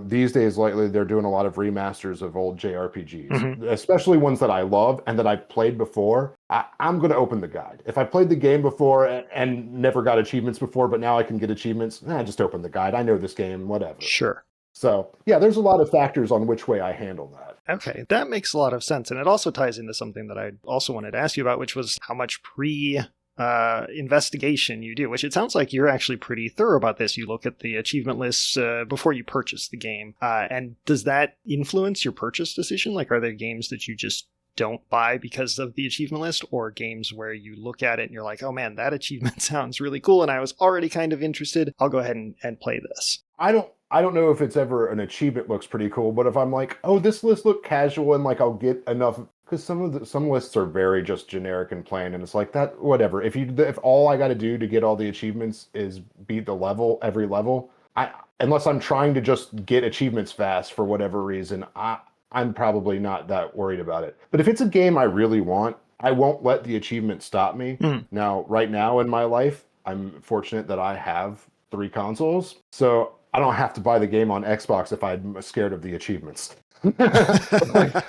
these days lately, they're doing a lot of remasters of old JRPGs, especially ones that I love and that I've played before. I'm going to open the guide. If I played the game before and never got achievements before, but now I can get achievements, just open the guide. I know this game, whatever. Sure. So, yeah, there's a lot of factors on which way I handle that. Okay, that makes a lot of sense. And it also ties into something that I also wanted to ask you about, which was how much investigation you do, which it sounds like you're actually pretty thorough about this. You look at the achievement lists before you purchase the game. And does that influence your purchase decision? Like, are there games that you just don't buy because of the achievement list, or games where you look at it and you're like, oh man, that achievement sounds really cool and I was already kind of interested, I'll go ahead and play this? I don't know if it's ever an achievement looks pretty cool, but if I'm like, oh, this list looked casual and like I'll get enough, because some lists are very just generic and plain, and it's like that, whatever. If all I got to do to get all the achievements is beat every level, unless I'm trying to just get achievements fast for whatever reason, I'm probably not that worried about it. But if it's a game I really want, I won't let the achievement stop me. Now, right now in my life, I'm fortunate that I have 3 consoles, so I don't have to buy the game on Xbox if I'm scared of the achievements. Like,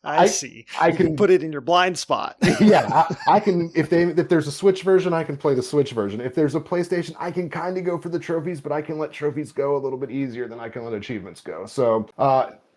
I see. I You can put it in your blind spot. yeah, I can if there's a Switch version, I can play the Switch version. If there's a PlayStation, I can kind of go for the trophies, but I can let trophies go a little bit easier than I can let achievements go. So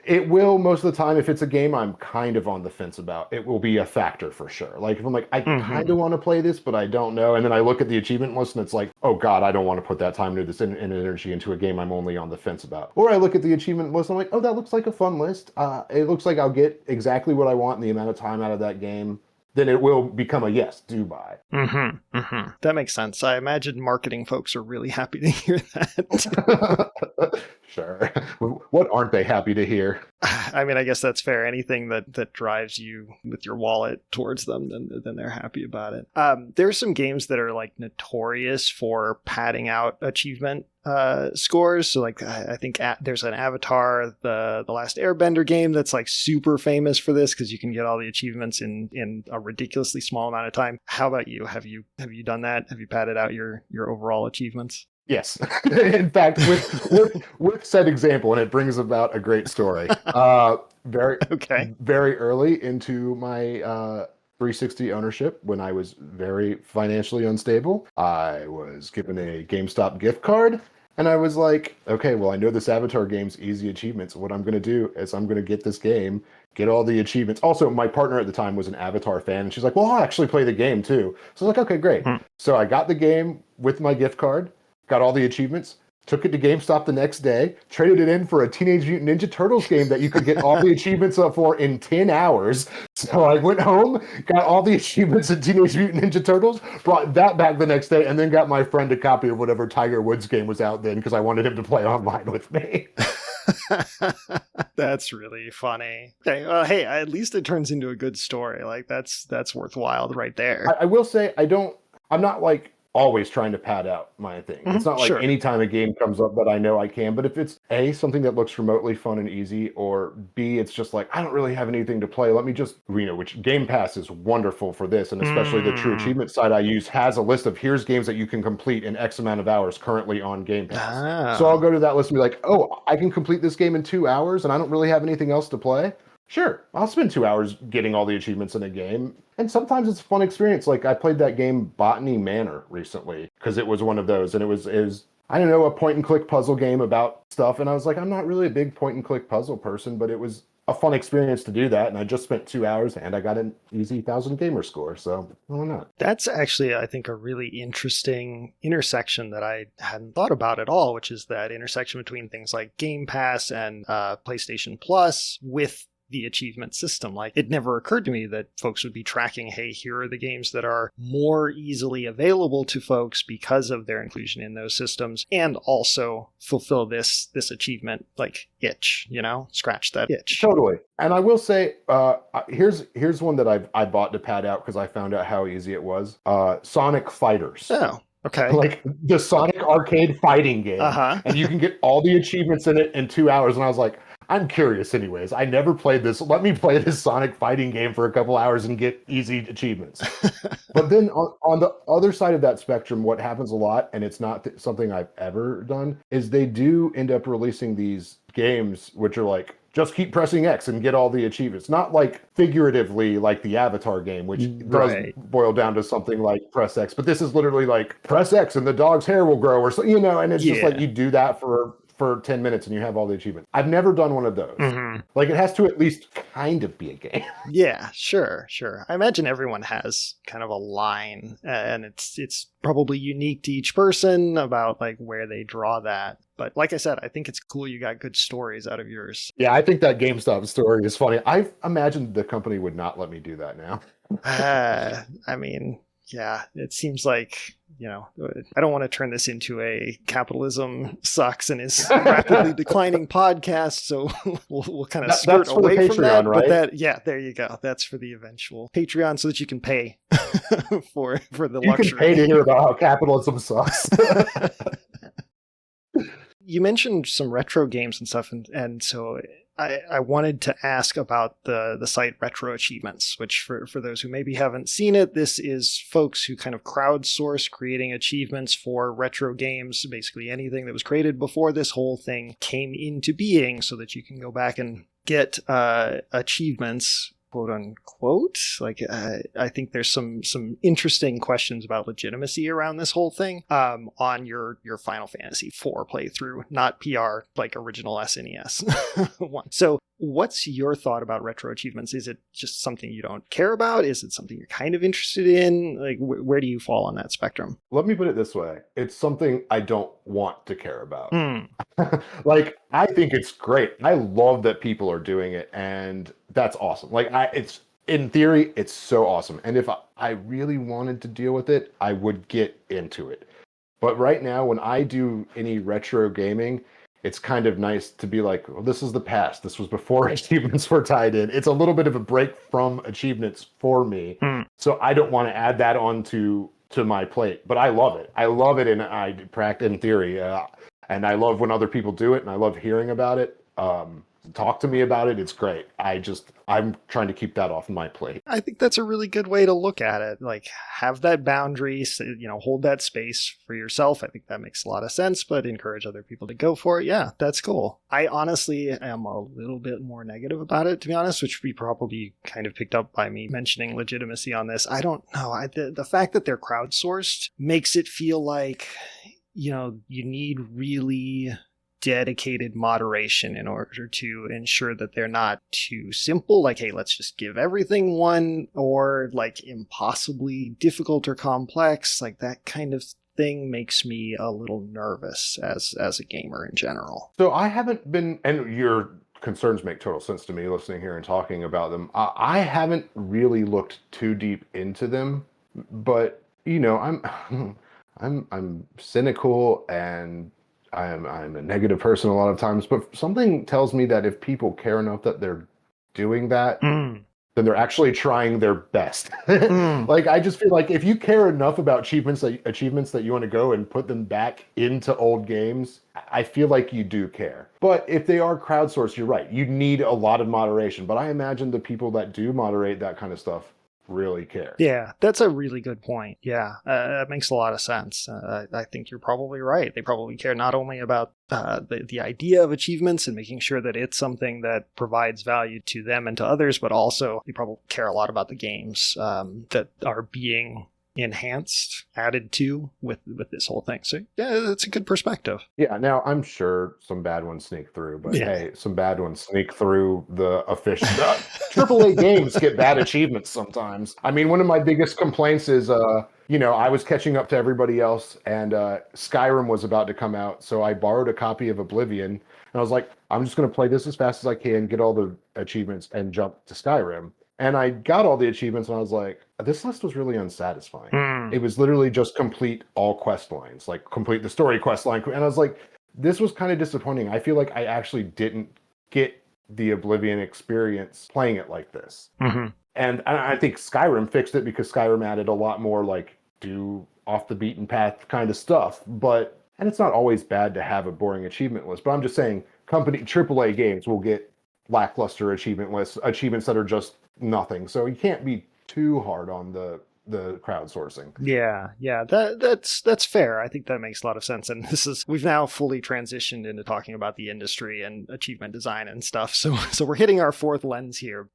it will most of the time, if it's a game I'm kind of on the fence about, it will be a factor for sure. Like if I'm like, I kind of want to play this, but I don't know. And then I look at the achievement list and it's like, oh God, I don't want to put that time into this and energy into a game I'm only on the fence about. Or I look at the achievement list and I'm like, oh, that looks like a fun list. It looks like I'll get exactly what I want in the amount of time out of that game. Then it will become a yes, do buy. That makes sense. I imagine marketing folks are really happy to hear that. Sure. What aren't they happy to hear? I mean, I guess that's fair. Anything that drives you with your wallet towards them, then they're happy about it. There's some games that are like notorious for padding out achievement scores. So like I think there's an Avatar, the Last Airbender game that's like super famous for this because you can get all the achievements in a ridiculously small amount of time. How about you? Have you done that? Have you padded out your overall achievements? Yes. In fact, with said example, and it brings about a great story. Very early into my 360 ownership, when I was very financially unstable, I was given a GameStop gift card. And I was like, okay, well, I know this Avatar game's easy achievements. What I'm going to do is I'm going to get this game, get all the achievements. Also, my partner at the time was an Avatar fan. And she's like, well, I'll actually play the game too. So I was like, okay, great. So I got the game with my gift card, got all the achievements, took it to GameStop the next day, traded it in for a Teenage Mutant Ninja Turtles game that you could get all the achievements up for in 10 hours. So I went home, got all the achievements in Teenage Mutant Ninja Turtles, brought that back the next day, and then got my friend a copy of whatever Tiger Woods game was out then because I wanted him to play online with me. That's really funny. Okay, hey, at least it turns into a good story. Like that's worthwhile right there. I will say I'm not like always trying to pad out my thing. It's not like anytime a game comes up that I know I can, but if it's A, something that looks remotely fun and easy, or B, it's just like, I don't really have anything to play. Let me just, which Game Pass is wonderful for this. And especially the True Achievement site I use has a list of here's games that you can complete in X amount of hours currently on Game Pass. So I'll go to that list and be like, oh, I can complete this game in 2 hours and I don't really have anything else to play. Sure, I'll spend 2 hours getting all the achievements in a game. And sometimes it's a fun experience. Like I played that game Botany Manor recently because it was one of those. And it was I don't know, a point and click puzzle game about stuff. And I was like, I'm not really a big point and click puzzle person, but it was a fun experience to do that. And I just spent 2 hours and I got an easy 1,000 gamer score. So why not? That's actually, I think, a really interesting intersection that I hadn't thought about at all, which is that intersection between things like Game Pass and PlayStation Plus with the achievement system. Like it never occurred to me that folks would be tracking, hey, here are the games that are more easily available to folks because of their inclusion in those systems, and also fulfill this achievement like itch, scratch that itch. Totally. And I will say, here's one that I bought to pad out because I found out how easy it was. Sonic Fighters. Oh. Okay. Like the Sonic arcade fighting game. And you can get all the achievements in it in 2 hours. And I was like, I'm curious anyways. I never played this. Let me play this Sonic fighting game for a couple hours and get easy achievements. But then on the other side of that spectrum, what happens a lot, and it's not something I've ever done, is they do end up releasing these games which are like, just keep pressing X and get all the achievements. Not like figuratively like the Avatar game, which does boil down to something like press X. But this is literally like press X and the dog's hair will grow or so, and it's just like you do that for 10 minutes and you have all the achievements. I've never done one of those. Like it has to at least kind of be a game. Yeah, sure. I imagine everyone has kind of a line and it's probably unique to each person about like where they draw that. But like I said, I think it's cool you got good stories out of yours. Yeah, I think that GameStop story is funny. I've imagined the company would not let me do that now. I mean, yeah, it seems like, I don't want to turn this into a capitalism sucks and is rapidly declining podcast. So we'll kind of skirt away from that. Right? But there you go. That's for the eventual Patreon so that you can pay for the luxury. You can pay to hear about how capitalism sucks. You mentioned some retro games and stuff, and so I wanted to ask about the site Retro Achievements, which for those who maybe haven't seen it, this is folks who kind of crowdsource creating achievements for retro games, basically anything that was created before this whole thing came into being, so that you can go back and get achievements, quote unquote. Like, I think there's some interesting questions about legitimacy around this whole thing on your Final Fantasy IV playthrough, not PR like original SNES one. So what's your thought about retro achievements? Is it just something you don't care about? Is it something you're kind of interested in? Like, where do you fall on that spectrum? Let me put it this way. It's something I don't want to care about. Mm. Like, I think it's great. I love that people are doing it, and that's awesome. Like, it's in theory, it's so awesome. And if I really wanted to deal with it, I would get into it. But right now, when I do any retro gaming, it's kind of nice to be like, well, this is the past. This was before achievements were tied in. It's a little bit of a break from achievements for me. Mm. So I don't want to add that on to my plate. But I love it. I love it, and I practice in theory. And I love when other people do it, and I love hearing about it. Talk to me about it. It's great. I'm trying to keep that off my plate. I think that's a really good way to look at it. Like, have that boundary, hold that space for yourself. I think that makes a lot of sense, but encourage other people to go for it. Yeah, that's cool. I honestly am a little bit more negative about it, to be honest, which we probably kind of picked up by me mentioning legitimacy on this. I don't know. The fact that they're crowdsourced makes it feel like, you need really dedicated moderation in order to ensure that they're not too simple, like, hey, let's just give everything one, or like impossibly difficult or complex. Like, that kind of thing makes me a little nervous as a gamer in general. So I haven't been, and your concerns make total sense to me listening here and talking about them. I haven't really looked too deep into them, but I'm cynical, and I'm a negative person a lot of times, but something tells me that if people care enough that they're doing that, then they're actually trying their best. Like, I just feel like if you care enough about achievements that you want to go and put them back into old games, I feel like you do care. But if they are crowdsourced, you're right. You need a lot of moderation. But I imagine the people that do moderate that kind of stuff really care. Yeah, that's a really good point. Yeah, that makes a lot of sense. I think you're probably right. They probably care not only about the idea of achievements and making sure that it's something that provides value to them and to others, but also they probably care a lot about the games that are being enhanced, added to with this whole thing. So yeah, that's a good perspective. Yeah, now I'm sure some bad ones sneak through, but hey, some bad ones sneak through the official AAA games get bad achievements sometimes. I mean, one of my biggest complaints is I was catching up to everybody else, and Skyrim was about to come out, so I borrowed a copy of Oblivion, and I was like, I'm just going to play this as fast as I can, get all the achievements, and jump to Skyrim. And I got all the achievements, and I was like, this list was really unsatisfying. It was literally just complete all quest lines, like complete the story quest line. And I was like, this was kind of disappointing. I feel like I actually didn't get the Oblivion experience playing it like this. And I think Skyrim fixed it because Skyrim added a lot more like do off the beaten path kind of stuff. And it's not always bad to have a boring achievement list, but I'm just saying AAA games will get lackluster achievement lists, achievements that are just nothing. So you can't be too hard on the crowdsourcing. Yeah, that's fair. I think that makes a lot of sense. And we've now fully transitioned into talking about the industry and achievement design and stuff. So we're hitting our fourth lens here.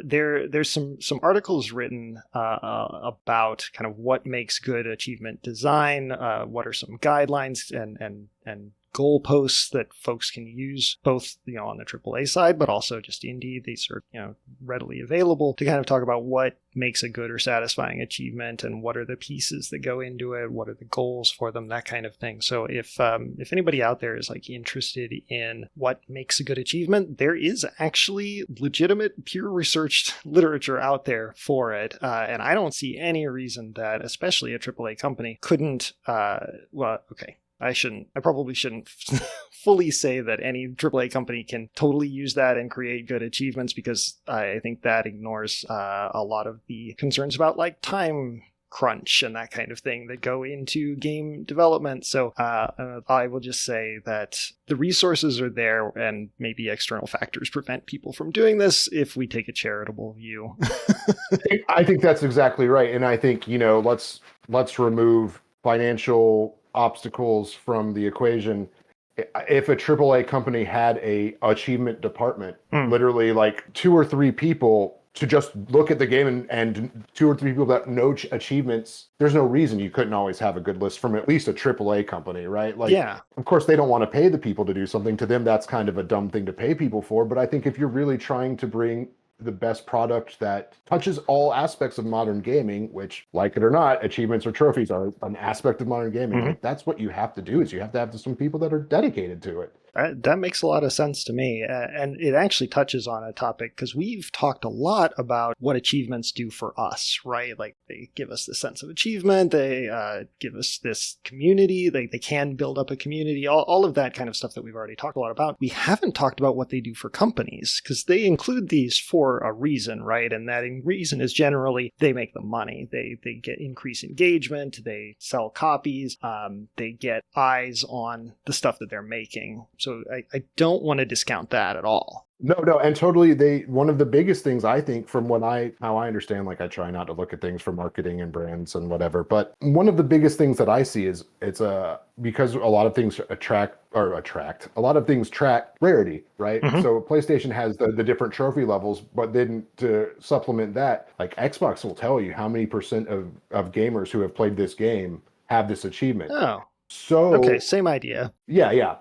There's some articles written about kind of what makes good achievement design, what are some guidelines and goalposts that folks can use, both on the AAA side, but also just indie. These are readily available to kind of talk about what makes a good or satisfying achievement and what are the pieces that go into it, what are the goals for them, that kind of thing. So if anybody out there is like interested in what makes a good achievement, there is actually legitimate peer researched literature out there for it, and I don't see any reason that especially a AAA company couldn't I probably shouldn't fully say that any AAA company can totally use that and create good achievements, because I think that ignores a lot of the concerns about like time crunch and that kind of thing that go into game development. So I will just say that the resources are there, and maybe external factors prevent people from doing this if we take a charitable view. I think that's exactly right. And I think, let's remove financial obstacles from the equation. If a AAA company had a achievement department, literally like 2 or 3 people to just look at the game and 2 or 3 people that know achievements, there's no reason you couldn't always have a good list from at least a AAA company, right? Like, yeah. Of course, they don't want to pay the people to do something. To them, that's kind of a dumb thing to pay people for. But I think if you're really trying to bring the best product that touches all aspects of modern gaming, which, like it or not, achievements or trophies are an aspect of modern gaming. Like, that's what you have to do, is you have to have some people that are dedicated to it. That makes a lot of sense to me. And it actually touches on a topic, because we've talked a lot about what achievements do for us, right? Like, they give us this sense of achievement. They give us this community. They can build up a community, all of that kind of stuff that we've already talked a lot about. We haven't talked about what they do for companies, because they include these for a reason, right? And that reason is generally they make the money. They get increased engagement. They sell copies. They get eyes on the stuff that they're making. So I don't want to discount that at all. No, and totally. One of the biggest things, I think, from how I understand, like, I try not to look at things for marketing and brands and whatever, but one of the biggest things that I see is because a lot of things a lot of things track rarity, right? So PlayStation has the different trophy levels, but then to supplement that, like, Xbox will tell you how many % of gamers who have played this game have this achievement. Oh, so okay, same idea. Yeah.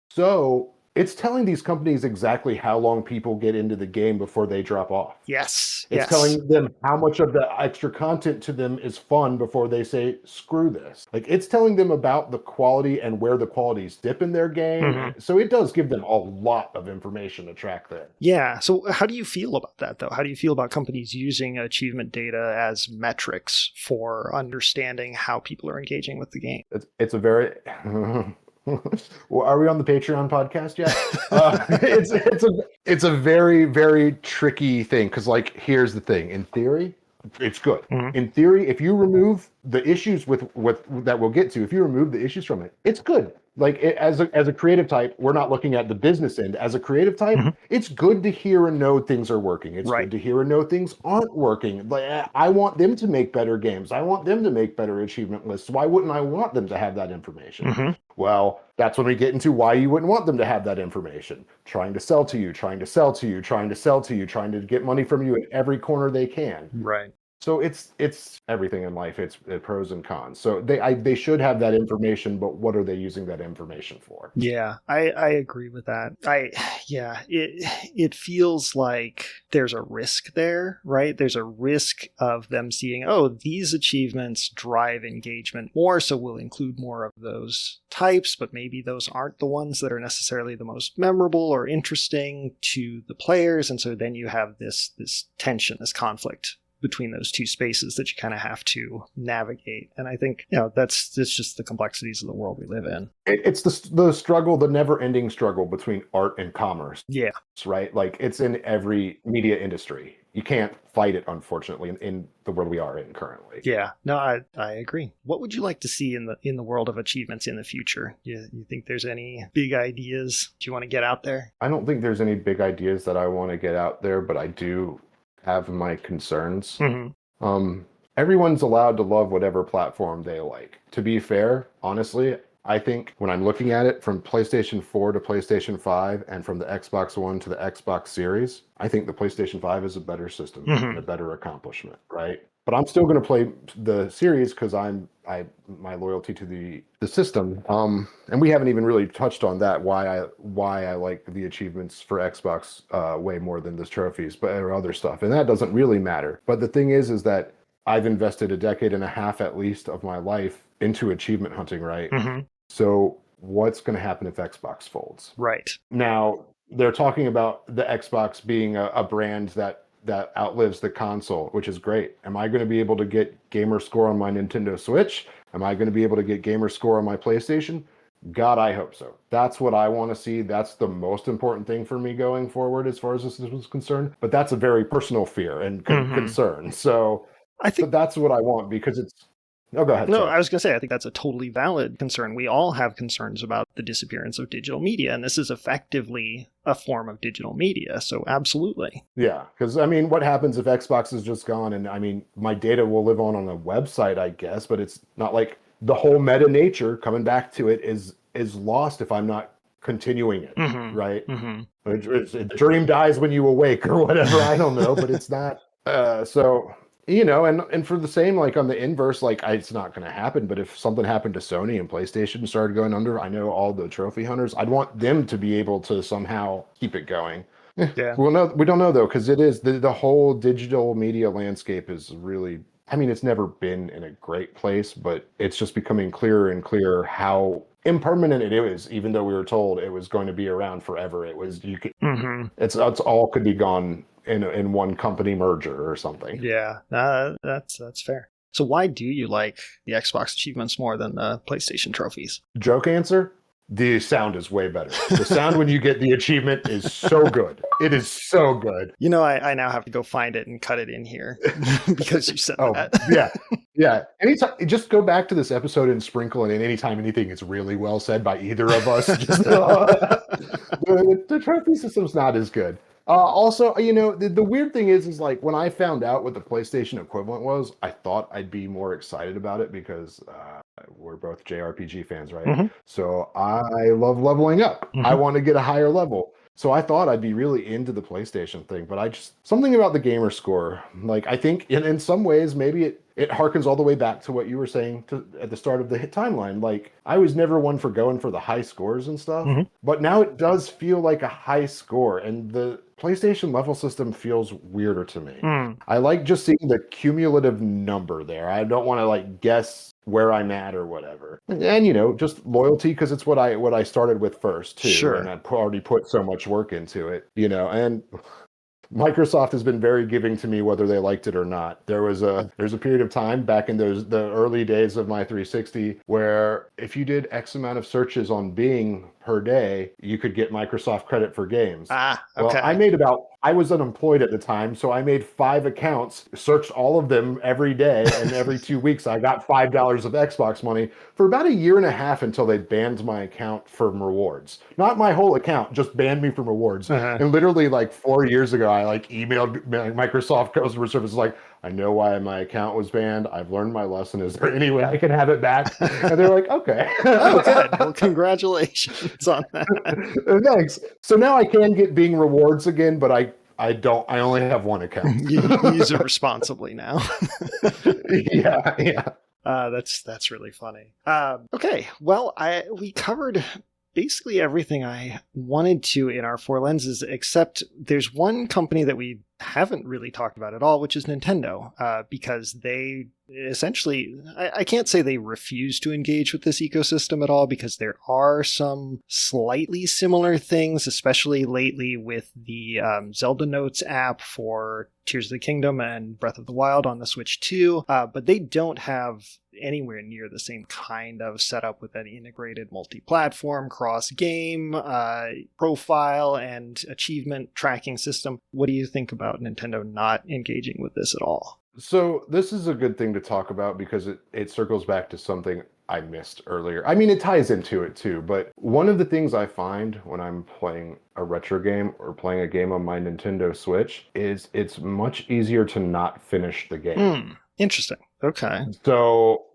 So it's telling these companies exactly how long people get into the game before they drop off. Yes. It's telling them how much of the extra content to them is fun before they say, screw this. Like, it's telling them about the quality and where the qualities dip in their game. So it does give them a lot of information to track there. Yeah. So how do you feel about that, though? How do you feel about companies using achievement data as metrics for understanding how people are engaging with the game? It's a very... Well, are we on the Patreon podcast yet? It's a very, very tricky thing, because, like, here's the thing. In theory, it's good. In theory, if you remove the issues with that we'll get to, if you remove the issues from it, it's good. Like, as a creative type, we're not looking at the business end. As a creative type, it's good to hear and know things are working. It's good to hear and know things aren't working. Like, I want them to make better games. I want them to make better achievement lists. Why wouldn't I want them to have that information? Well, that's when we get into why you wouldn't want them to have that information. Trying to sell to you, trying to get money from you at every corner they can. Right. So it's everything in life. It's pros and cons. So they should have that information, but what are they using that information for? Yeah, I agree with that. It feels like there's a risk there, right? There's a risk of them seeing, oh, these achievements drive engagement more, so we'll include more of those types, but maybe those aren't the ones that are necessarily the most memorable or interesting to the players. And so then you have this tension, this conflict between those two spaces that you kind of have to navigate. And I think, it's just the complexities of the world we live in. It's the struggle, the never-ending struggle between art and commerce. Yeah. Right? Like, it's in every media industry. You can't fight it, unfortunately, in the world we are in currently. Yeah. No, I agree. What would you like to see in the world of achievements in the future? You think there's any big ideas do you want to get out there? I don't think there's any big ideas that I want to get out there, but I do have my concerns. Everyone's allowed to love whatever platform they like. To be fair, honestly, I think when I'm looking at it from PlayStation 4 to PlayStation 5 and from the Xbox One to the Xbox Series, I think the PlayStation 5 is a better system and a better accomplishment, right? But I'm still going to play the series because my loyalty to the system. And we haven't even really touched on that, why I like the achievements for Xbox way more than the trophies, or other stuff. And that doesn't really matter. But the thing is that I've invested a decade and a half at least of my life into achievement hunting, right? So what's going to happen if Xbox folds? Right. Now, they're talking about the Xbox being a brand that outlives the console, which is great. Am I going to be able to get gamer score on my Nintendo Switch? Am I going to be able to get gamer score on my PlayStation? God, I hope so. That's what I want to see. That's the most important thing for me going forward as far as this is concerned. But that's a very personal fear and concern. So I think But that's what I want because it's. Oh, go ahead. No, Sorry. I was going to say, I think that's a totally valid concern. We all have concerns about the disappearance of digital media, and this is effectively a form of digital media. So, absolutely. Yeah, because I mean, what happens if Xbox is just gone? And I mean, my data will live on a website, I guess, but it's not like the whole meta nature coming back to it is lost if I'm not continuing it, right? The dream dies when you awake, or whatever. I don't know, but it's not. So and for the same, like on the inverse, like it's not going to happen. But if something happened to Sony and PlayStation started going under, I know all the trophy hunters. I'd want them to be able to somehow keep it going. Yeah. Well, no, we don't know though, because it is the whole digital media landscape is really. I mean, it's never been in a great place, but it's just becoming clearer and clearer how impermanent it is. Even though we were told it was going to be around forever, it was you could. It's all could be gone in one company merger or something. Yeah, that's fair. So why do you like the Xbox achievements more than the PlayStation trophies? Joke answer. The sound is way better. The sound when you get the achievement is so good. It is so good. You know, I now have to go find it and cut it in here because you said that. Yeah. Anytime, just go back to this episode and sprinkle it in anytime anything is really well said by either of us. Just, the trophy system's not as good. Also, the weird thing is like when I found out what the PlayStation equivalent was, I thought I'd be more excited about it because we're both JRPG fans, right? So I love leveling up. I want to get a higher level. So I thought I'd be really into the PlayStation thing, but something about the gamer score, like I think in some ways, maybe it harkens all the way back to what you were saying at the start of the hit timeline. Like I was never one for going for the high scores and stuff, but now it does feel like a high score, and the PlayStation level system feels weirder to me. I like just seeing the cumulative number there. I don't want to like guess where I'm at or whatever. And just loyalty because it's what I started with first too. Sure. And I've already put so much work into it, and Microsoft has been very giving to me whether they liked it or not. There's a period of time back in the early days of my 360 where if you did X amount of searches on Bing per day, you could get Microsoft credit for games. Ah, okay. Well, I was unemployed at the time, so I made 5 accounts, searched all of them every day, and every 2 weeks I got $5 of Xbox money for about a year and a half until they banned my account from rewards. Not my whole account, just banned me from rewards. And literally like 4 years ago, I like emailed Microsoft customer service like, I know why my account was banned. I've learned my lesson. Is there any way I can have it back? And they're like, okay. Oh, good. Well, congratulations on that. Thanks. So now I can get Bing rewards again, but I only have one account. You use it responsibly now. Yeah. That's really funny. Okay, well, we covered basically everything I wanted to in our 4 lenses, except there's one company that we haven't really talked about at all, which is Nintendo, because they essentially, I can't say they refuse to engage with this ecosystem at all, because there are some slightly similar things, especially lately with the Zelda Notes app for Tears of the Kingdom and Breath of the Wild on the Switch 2, but they don't have anywhere near the same kind of setup with an integrated multi-platform, cross-game profile and achievement tracking system. What do you think about Nintendo not engaging with this at all? So this is a good thing to talk about because it circles back to something I missed earlier. I mean, it ties into it too, but one of the things I find when I'm playing a retro game or playing a game on my Nintendo Switch is it's much easier to not finish the game. Interesting. Okay. So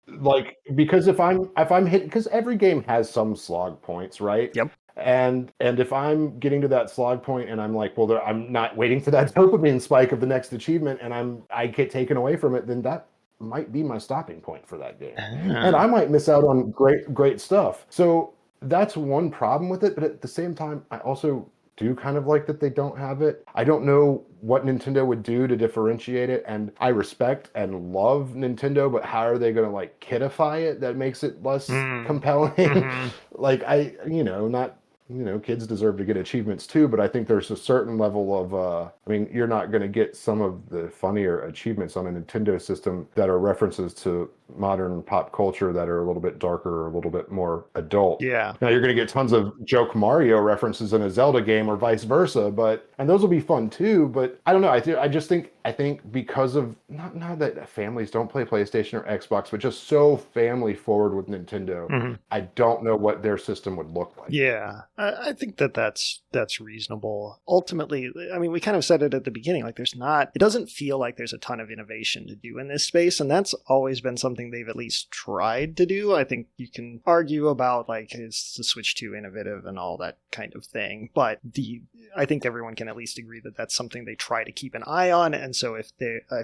like, because if I'm hitting, because every game has some slog points, right? Yep. And if I'm getting to that slog point and I'm like, well, I'm not waiting for that dopamine spike of the next achievement, and I get taken away from it, then that might be my stopping point for that game, and I might miss out on great stuff. So that's one problem with it. But at the same time, I also do kind of like that they don't have it. I don't know what Nintendo would do to differentiate it, and I respect and love Nintendo, but how are they going to like kidify it that makes it less compelling? Like kids deserve to get achievements too, but I think there's a certain level of, you're not going to get some of the funnier achievements on a Nintendo system that are references to modern pop culture that are a little bit darker or a little bit more adult. Yeah. Now you're going to get tons of joke Mario references in a Zelda game or vice versa, and those will be fun too, but I don't know. I I think because of not that families don't play PlayStation or Xbox, but just so family forward with Nintendo, I don't know what their system would look like. Yeah, I think that's reasonable. Ultimately, I mean, we kind of said it at the beginning, like it doesn't feel like there's a ton of innovation to do in this space, and that's always been something they've at least tried to do. I think you can argue about like, is the Switch 2 innovative and all that kind of thing, but I think everyone can at least agree that that's something they try to keep an eye on. And so I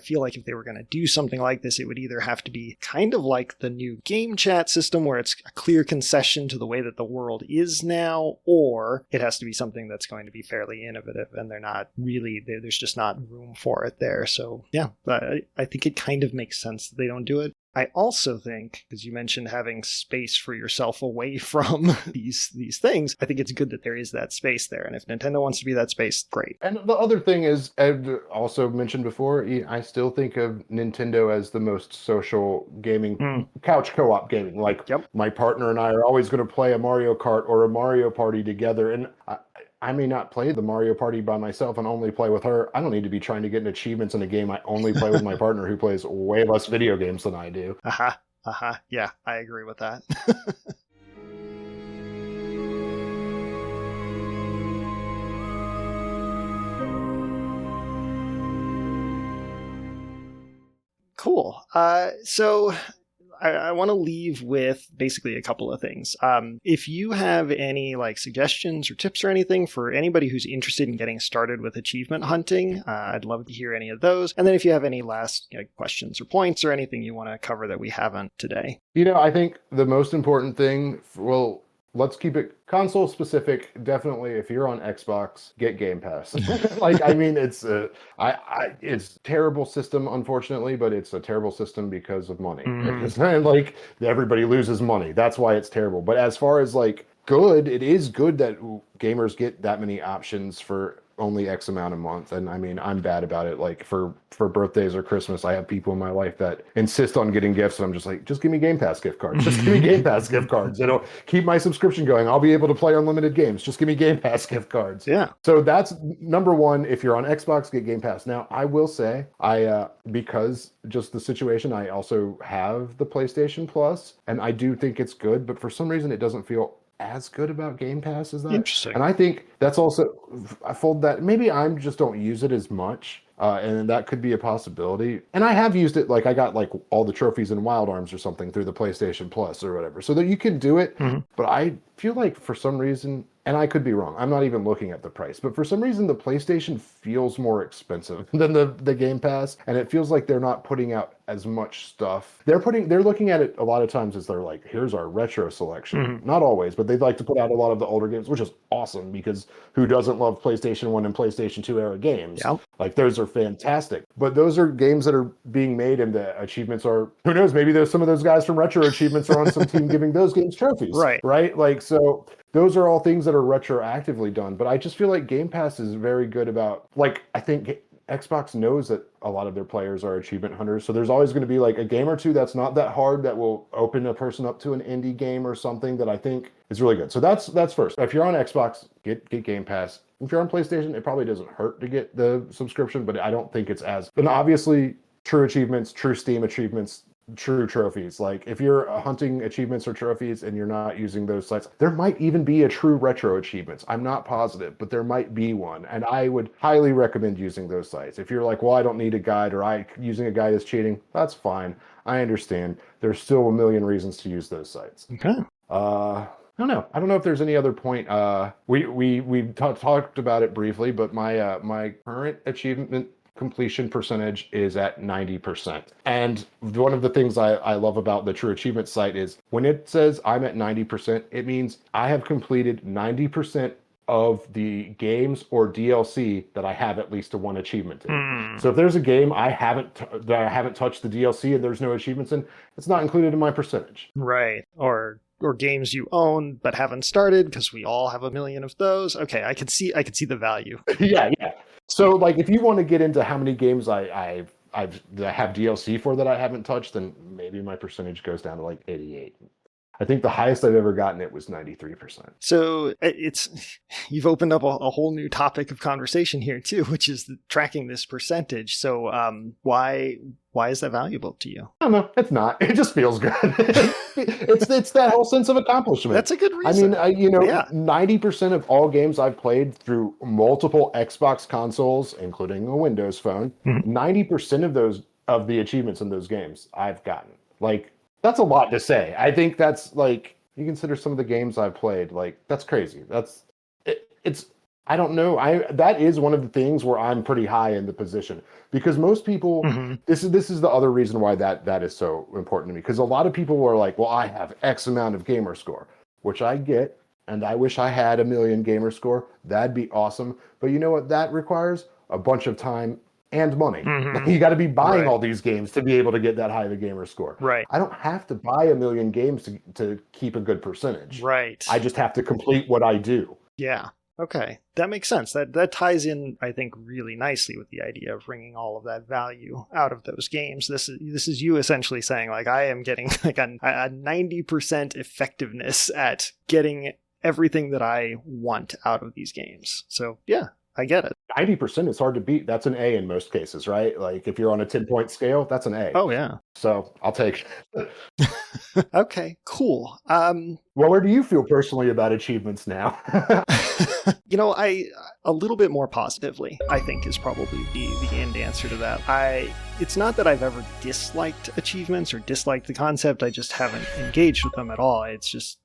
feel like if they were going to do something like this, it would either have to be kind of like the new game chat system where it's a clear concession to the way that the world is now, or it has to be something that's going to be fairly innovative, and there's just not room for it there. So yeah, I think it kind of makes sense that they don't do it. I also think, because you mentioned having space for yourself away from these things, I think it's good that there is that space there. And if Nintendo wants to be that space, great. And the other thing is, Ed also mentioned before, I still think of Nintendo as the most social gaming, couch co-op gaming. Like, my partner and I are always going to play a Mario Kart or a Mario Party together. And I may not play the Mario Party by myself and only play with her. I don't need to be trying to get achievements in a game I only play with my partner who plays way less video games than I do. Yeah, I agree with that. Cool. So I want to leave with basically a couple of things. If you have any like suggestions or tips or anything for anybody who's interested in getting started with achievement hunting, I'd love to hear any of those. And then if you have any last questions or points or anything you want to cover that we haven't today. I think the most important thing, let's keep it console specific. Definitely, if you're on Xbox, get Game Pass. It's terrible system, unfortunately, but it's a terrible system because of money. And like everybody loses money. That's why it's terrible. But as far as like good, it is good that gamers get that many options for only X amount a month. And I mean, I'm bad about it. Like for birthdays or Christmas, I have people in my life that insist on getting gifts. And I'm just like, just give me Game Pass gift cards. Just give me Game Pass gift cards. It'll keep my subscription going. I'll be able to play unlimited games. Just give me Game Pass gift cards. Yeah. So that's number one. If you're on Xbox, get Game Pass. Now, I will say, because just the situation, I also have the PlayStation Plus, and I do think it's good, but for some reason, it doesn't feel as good about Game Pass as that. Interesting. And I think that's also, I fold that, maybe I just don't use it as much. And that could be a possibility. And I have used it, like I got like all the trophies in Wild Arms or something through the PlayStation Plus or whatever, so that you can do it. But I feel like for some reason, and I could be wrong, I'm not even looking at the price, but for some reason the PlayStation feels more expensive than the Game Pass, and it feels like they're not putting out as much stuff. They're looking at it a lot of times as they're like, here's our retro selection. Not always, but they'd like to put out a lot of the older games, which is awesome, because who doesn't love PlayStation 1 and PlayStation 2 era games? Like those are fantastic. But those are games that are being made, and the achievements are, who knows, maybe there's some of those guys from Retro Achievements are on some team giving those games trophies. Right? Like, so those are all things that are retroactively done. But I just feel like Game Pass is very good about, like, I think Xbox knows that a lot of their players are achievement hunters. So there's always going to be like a game or two that's not that hard that will open a person up to an indie game or something that I think is really good. So that's first. If you're on Xbox, get Game Pass. If you're on PlayStation, it probably doesn't hurt to get the subscription, but I don't think it's as, but obviously true achievements, true Steam achievements, true trophies. Like if you're hunting achievements or trophies and you're not using those sites, there might even be a true retro achievements. I'm not positive, but there might be one. And I would highly recommend using those sites. If you're like, well, I don't need a guide, or using a guide is cheating, that's fine. I understand. There's still a million reasons to use those sites. Okay. I don't know if there's any other point. We talked about it briefly, but my current achievement completion percentage is at 90%. And one of the things I love about the True Achievement site is when it says I'm at 90%, it means I have completed 90% of the games or DLC that I have at least one achievement in. So if there's a game that I haven't touched the DLC and there's no achievements in, it's not included in my percentage. Right. Or games you own but haven't started, because we all have a million of those. Okay, I could see the value. Yeah. So like if you want to get into how many games I have DLC for that I haven't touched, then maybe my percentage goes down to like 88. I think the highest I've ever gotten it was 93%. So you've opened up a whole new topic of conversation here too, which is tracking this percentage. So why is that valuable to you? I don't know. It's not. It just feels good. it's that whole sense of accomplishment. That's a good reason. I mean, 90% of all games I've played through multiple Xbox consoles, including a Windows phone, 90% of the achievements in those games I've gotten. Like, that's a lot to say. I think that's like, you consider some of the games I've played, like, that's crazy. It's I don't know. That is one of the things where I'm pretty high in the position, because most people, this is the other reason why that is so important to me. Because a lot of people are like, well, I have X amount of gamer score, which I get, and I wish I had 1 million gamer score. That'd be awesome. But you know what that requires? A bunch of time and money. You got to be buying all these games to be able to get that high of a gamer score. Right. I don't have to buy 1 million games to keep a good percentage. Right. I just have to complete what I do. Yeah. Okay. That makes sense. That ties in, I think, really nicely with the idea of wringing all of that value out of those games. This is you essentially saying, like, I am getting like a 90% effectiveness at getting everything that I want out of these games. So yeah, I get it. 90% is hard to beat. That's an A in most cases, right? Like if you're on a 10-point scale, that's an A. Oh yeah. So I'll take it. Okay, cool. Well, where do you feel personally about achievements now? A little bit more positively, I think, is probably the end answer to that. It's not that I've ever disliked achievements or disliked the concept. I just haven't engaged with them at all. It's just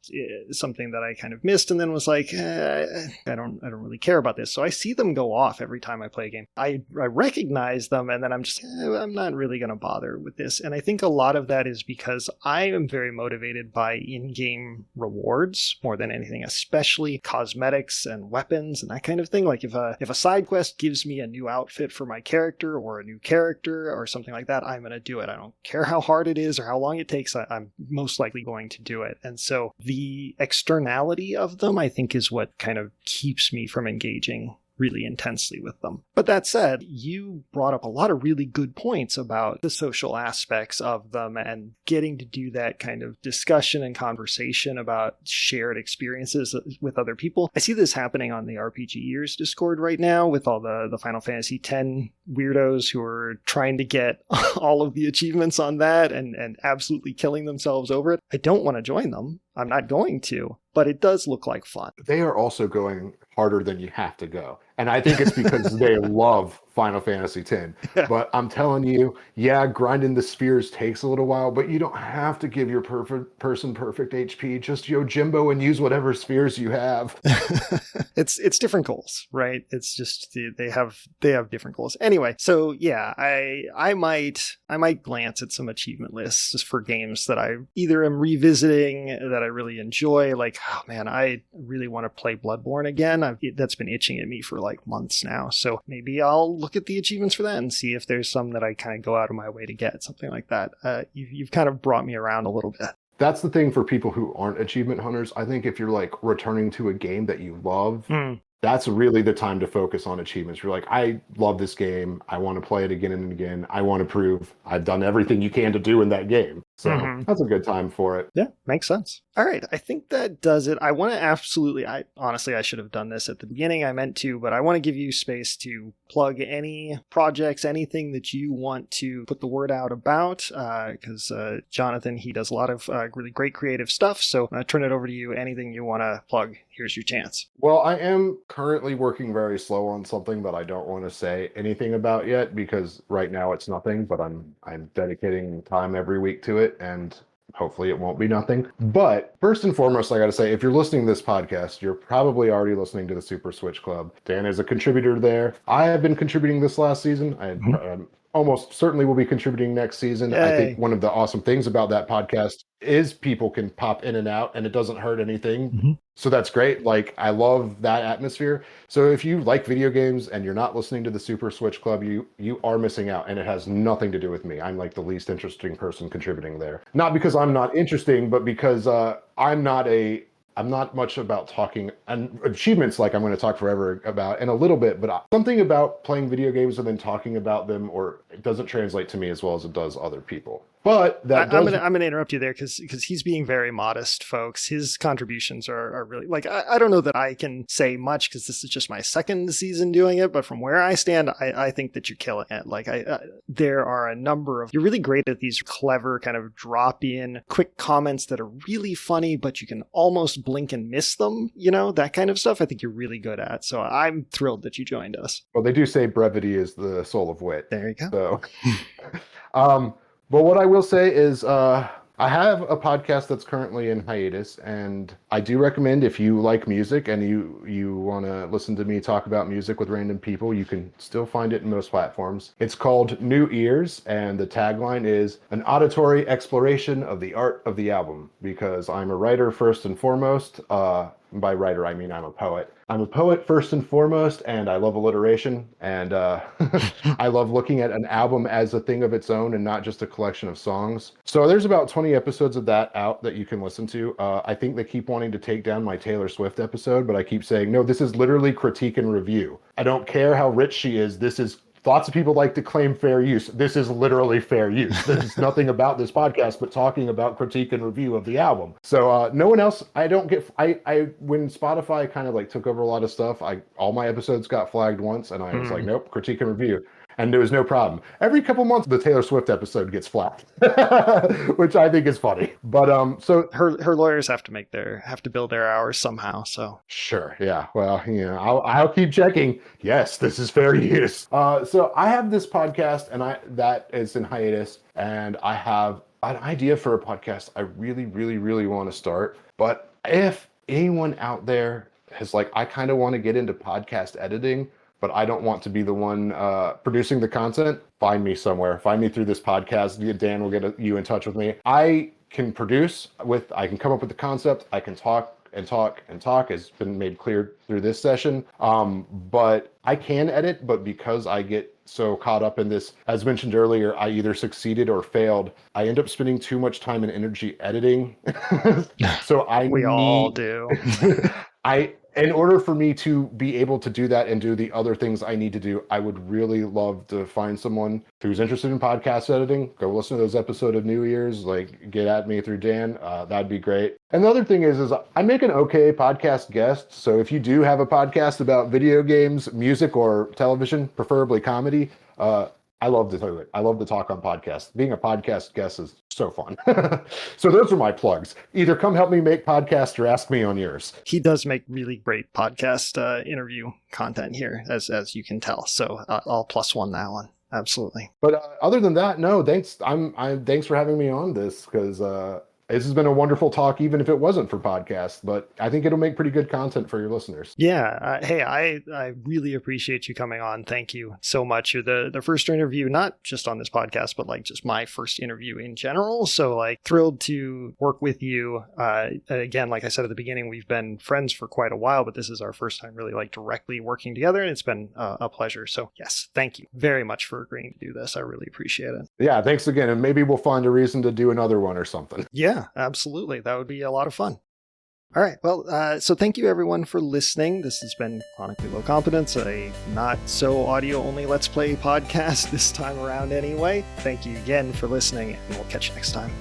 something that I kind of missed and then was like, I don't really care about this. So I see them go off every time I play a game. I recognize them and then I'm just, I'm not really going to bother with this. And I think a lot of that is because I am very motivated by in-game rewards more than anything, especially cosmetics and weapons and that kind of thing. Like if a side quest gives me a new outfit for my character or a new character or something like that, I'm going to do it. I don't care how hard it is or how long it takes. I'm most likely going to do it. And so the externality of them, I think, is what kind of keeps me from engaging really intensely with them. But that said, you brought up a lot of really good points about the social aspects of them and getting to do that kind of discussion and conversation about shared experiences with other people. I see this happening on the RPG Years Discord right now with all the Final Fantasy X weirdos who are trying to get all of the achievements on that and absolutely killing themselves over it. I don't want to join them. I'm not going to, but it does look like fun. They are also going harder than you have to go. And I think it's because they love Final Fantasy X. Yeah. But I'm telling you, yeah, grinding the spheres takes a little while, but you don't have to give your perfect HP. Just Yojimbo and use whatever spheres you have. It's different goals, right? It's just they have different goals. Anyway, so yeah, I might glance at some achievement lists just for games that I either am revisiting that I really enjoy. Like, oh man, I really want to play Bloodborne again. That's been itching at me for like months now. So maybe I'll look at the achievements for that and see if there's some that I kind of go out of my way to get, something like that. You've kind of brought me around a little bit. That's the thing for people who aren't achievement hunters. I think if you're like returning to a game that you love, that's really the time to focus on achievements. You're like, I love this game. I want to play it again and again. I want to prove I've done everything you can to do in that game. So that's a good time for it. Yeah, makes sense. All right. I think that does it. I want to honestly, I should have done this at the beginning. I meant to, but I want to give you space to plug any projects, anything that you want to put the word out about, because Jonathan, he does a lot of really great creative stuff. So I turn it over to you. Anything you want to plug, here's your chance. Well, I am currently working very slow on something that I don't want to say anything about yet, because right now it's nothing, but I'm dedicating time every week to it, and hopefully it won't be nothing. But first and foremost, I got to say, if you're listening to this podcast, you're probably already listening to the Super Switch Club. Dan is a contributor there. I have been contributing this last season. I almost certainly will be contributing next season. Yay. I think one of the awesome things about that podcast is people can pop in and out and it doesn't hurt anything. So that's great. Like, I love that atmosphere. So if you like video games and you're not listening to the Super Switch Club, you are missing out, and it has nothing to do with me. I'm like the least interesting person contributing there. Not because I'm not interesting, but because I'm not much about talking, and achievements, like I'm going to talk forever about in a little bit, but something about playing video games and then talking about them, or it doesn't translate to me as well as it does other people. But that I'm gonna interrupt you there because he's being very modest, folks. His contributions are really like I don't know that I can say much because this is just my second season doing it, but from where I stand, I think that you're killing it. Like there are a number of you're really great at these clever kind of drop in quick comments that are really funny, but you can almost blink and miss them. You know, that kind of stuff. I think you're really good at. So I'm thrilled that you joined us. Well, they do say brevity is the soul of wit. There you go. So, but what I will say is I have a podcast that's currently in hiatus, and I do recommend if you like music and you want to listen to me talk about music with random people, you can still find it in most platforms. It's called New Ears, and the tagline is an auditory exploration of the art of the album, because I'm a writer first and foremost. By writer, I mean I'm a poet. I'm a poet first and foremost, and I love alliteration, and I love looking at an album as a thing of its own and not just a collection of songs. So there's about 20 episodes of that out that you can listen to. I think they keep wanting to take down my Taylor Swift episode, but I keep saying, no, this is literally critique and review. I don't care how rich she is. This is Lots of people like to claim fair use. This is literally fair use. There's nothing about this podcast but talking about critique and review of the album. So no one else, I don't get, when Spotify kind of like took over a lot of stuff, all my episodes got flagged once and I was like, nope, critique and review. And there was no problem. Every couple months, the Taylor Swift episode gets flagged, which I think is funny. But so her lawyers have to build their hours somehow. So sure, yeah. Well, I'll keep checking. Yes, this is fair use. So I have this podcast, and that is in hiatus, and I have an idea for a podcast I really, really, really want to start. But if anyone out there is like, I kind of want to get into podcast editing, but I don't want to be the one producing the content, find me somewhere. Find me through this podcast. Dan will get you in touch with me. I can I can come up with the concept. I can talk and talk and talk, has been made clear through this session. But I can edit, but because I get so caught up in this, as mentioned earlier, I either succeeded or failed. I end up spending too much time and energy editing. So we all do. In order for me to be able to do that and do the other things I need to do, I would really love to find someone who's interested in podcast editing. Go listen to those episodes of New Year's, like get at me through Dan. That'd be great. And the other thing is I make an okay podcast guest. So if you do have a podcast about video games, music, or television, preferably comedy, I love to do it. I love to talk on podcasts. Being a podcast guest is so fun. So those are my plugs. Either come help me make podcasts or ask me on yours. He does make really great podcast interview content here, as you can tell. So I'll +1 that one. Absolutely. But other than that, no, thanks. Thanks for having me on this, because this has been a wonderful talk, even if it wasn't for podcasts, but I think it'll make pretty good content for your listeners. Yeah. Hey, I really appreciate you coming on. Thank you so much. You're the first interview, not just on this podcast, but like just my first interview in general. So like thrilled to work with you. Again, like I said at the beginning, we've been friends for quite a while, but this is our first time really like directly working together, and it's been a pleasure. So yes, thank you very much for agreeing to do this. I really appreciate it. Yeah, thanks again. And maybe we'll find a reason to do another one or something. Yeah. Absolutely. That would be a lot of fun. All right. Well, so thank you everyone for listening. This has been Chronically Low Competence, a not so audio only Let's Play podcast this time around anyway. Thank you again for listening, and we'll catch you next time.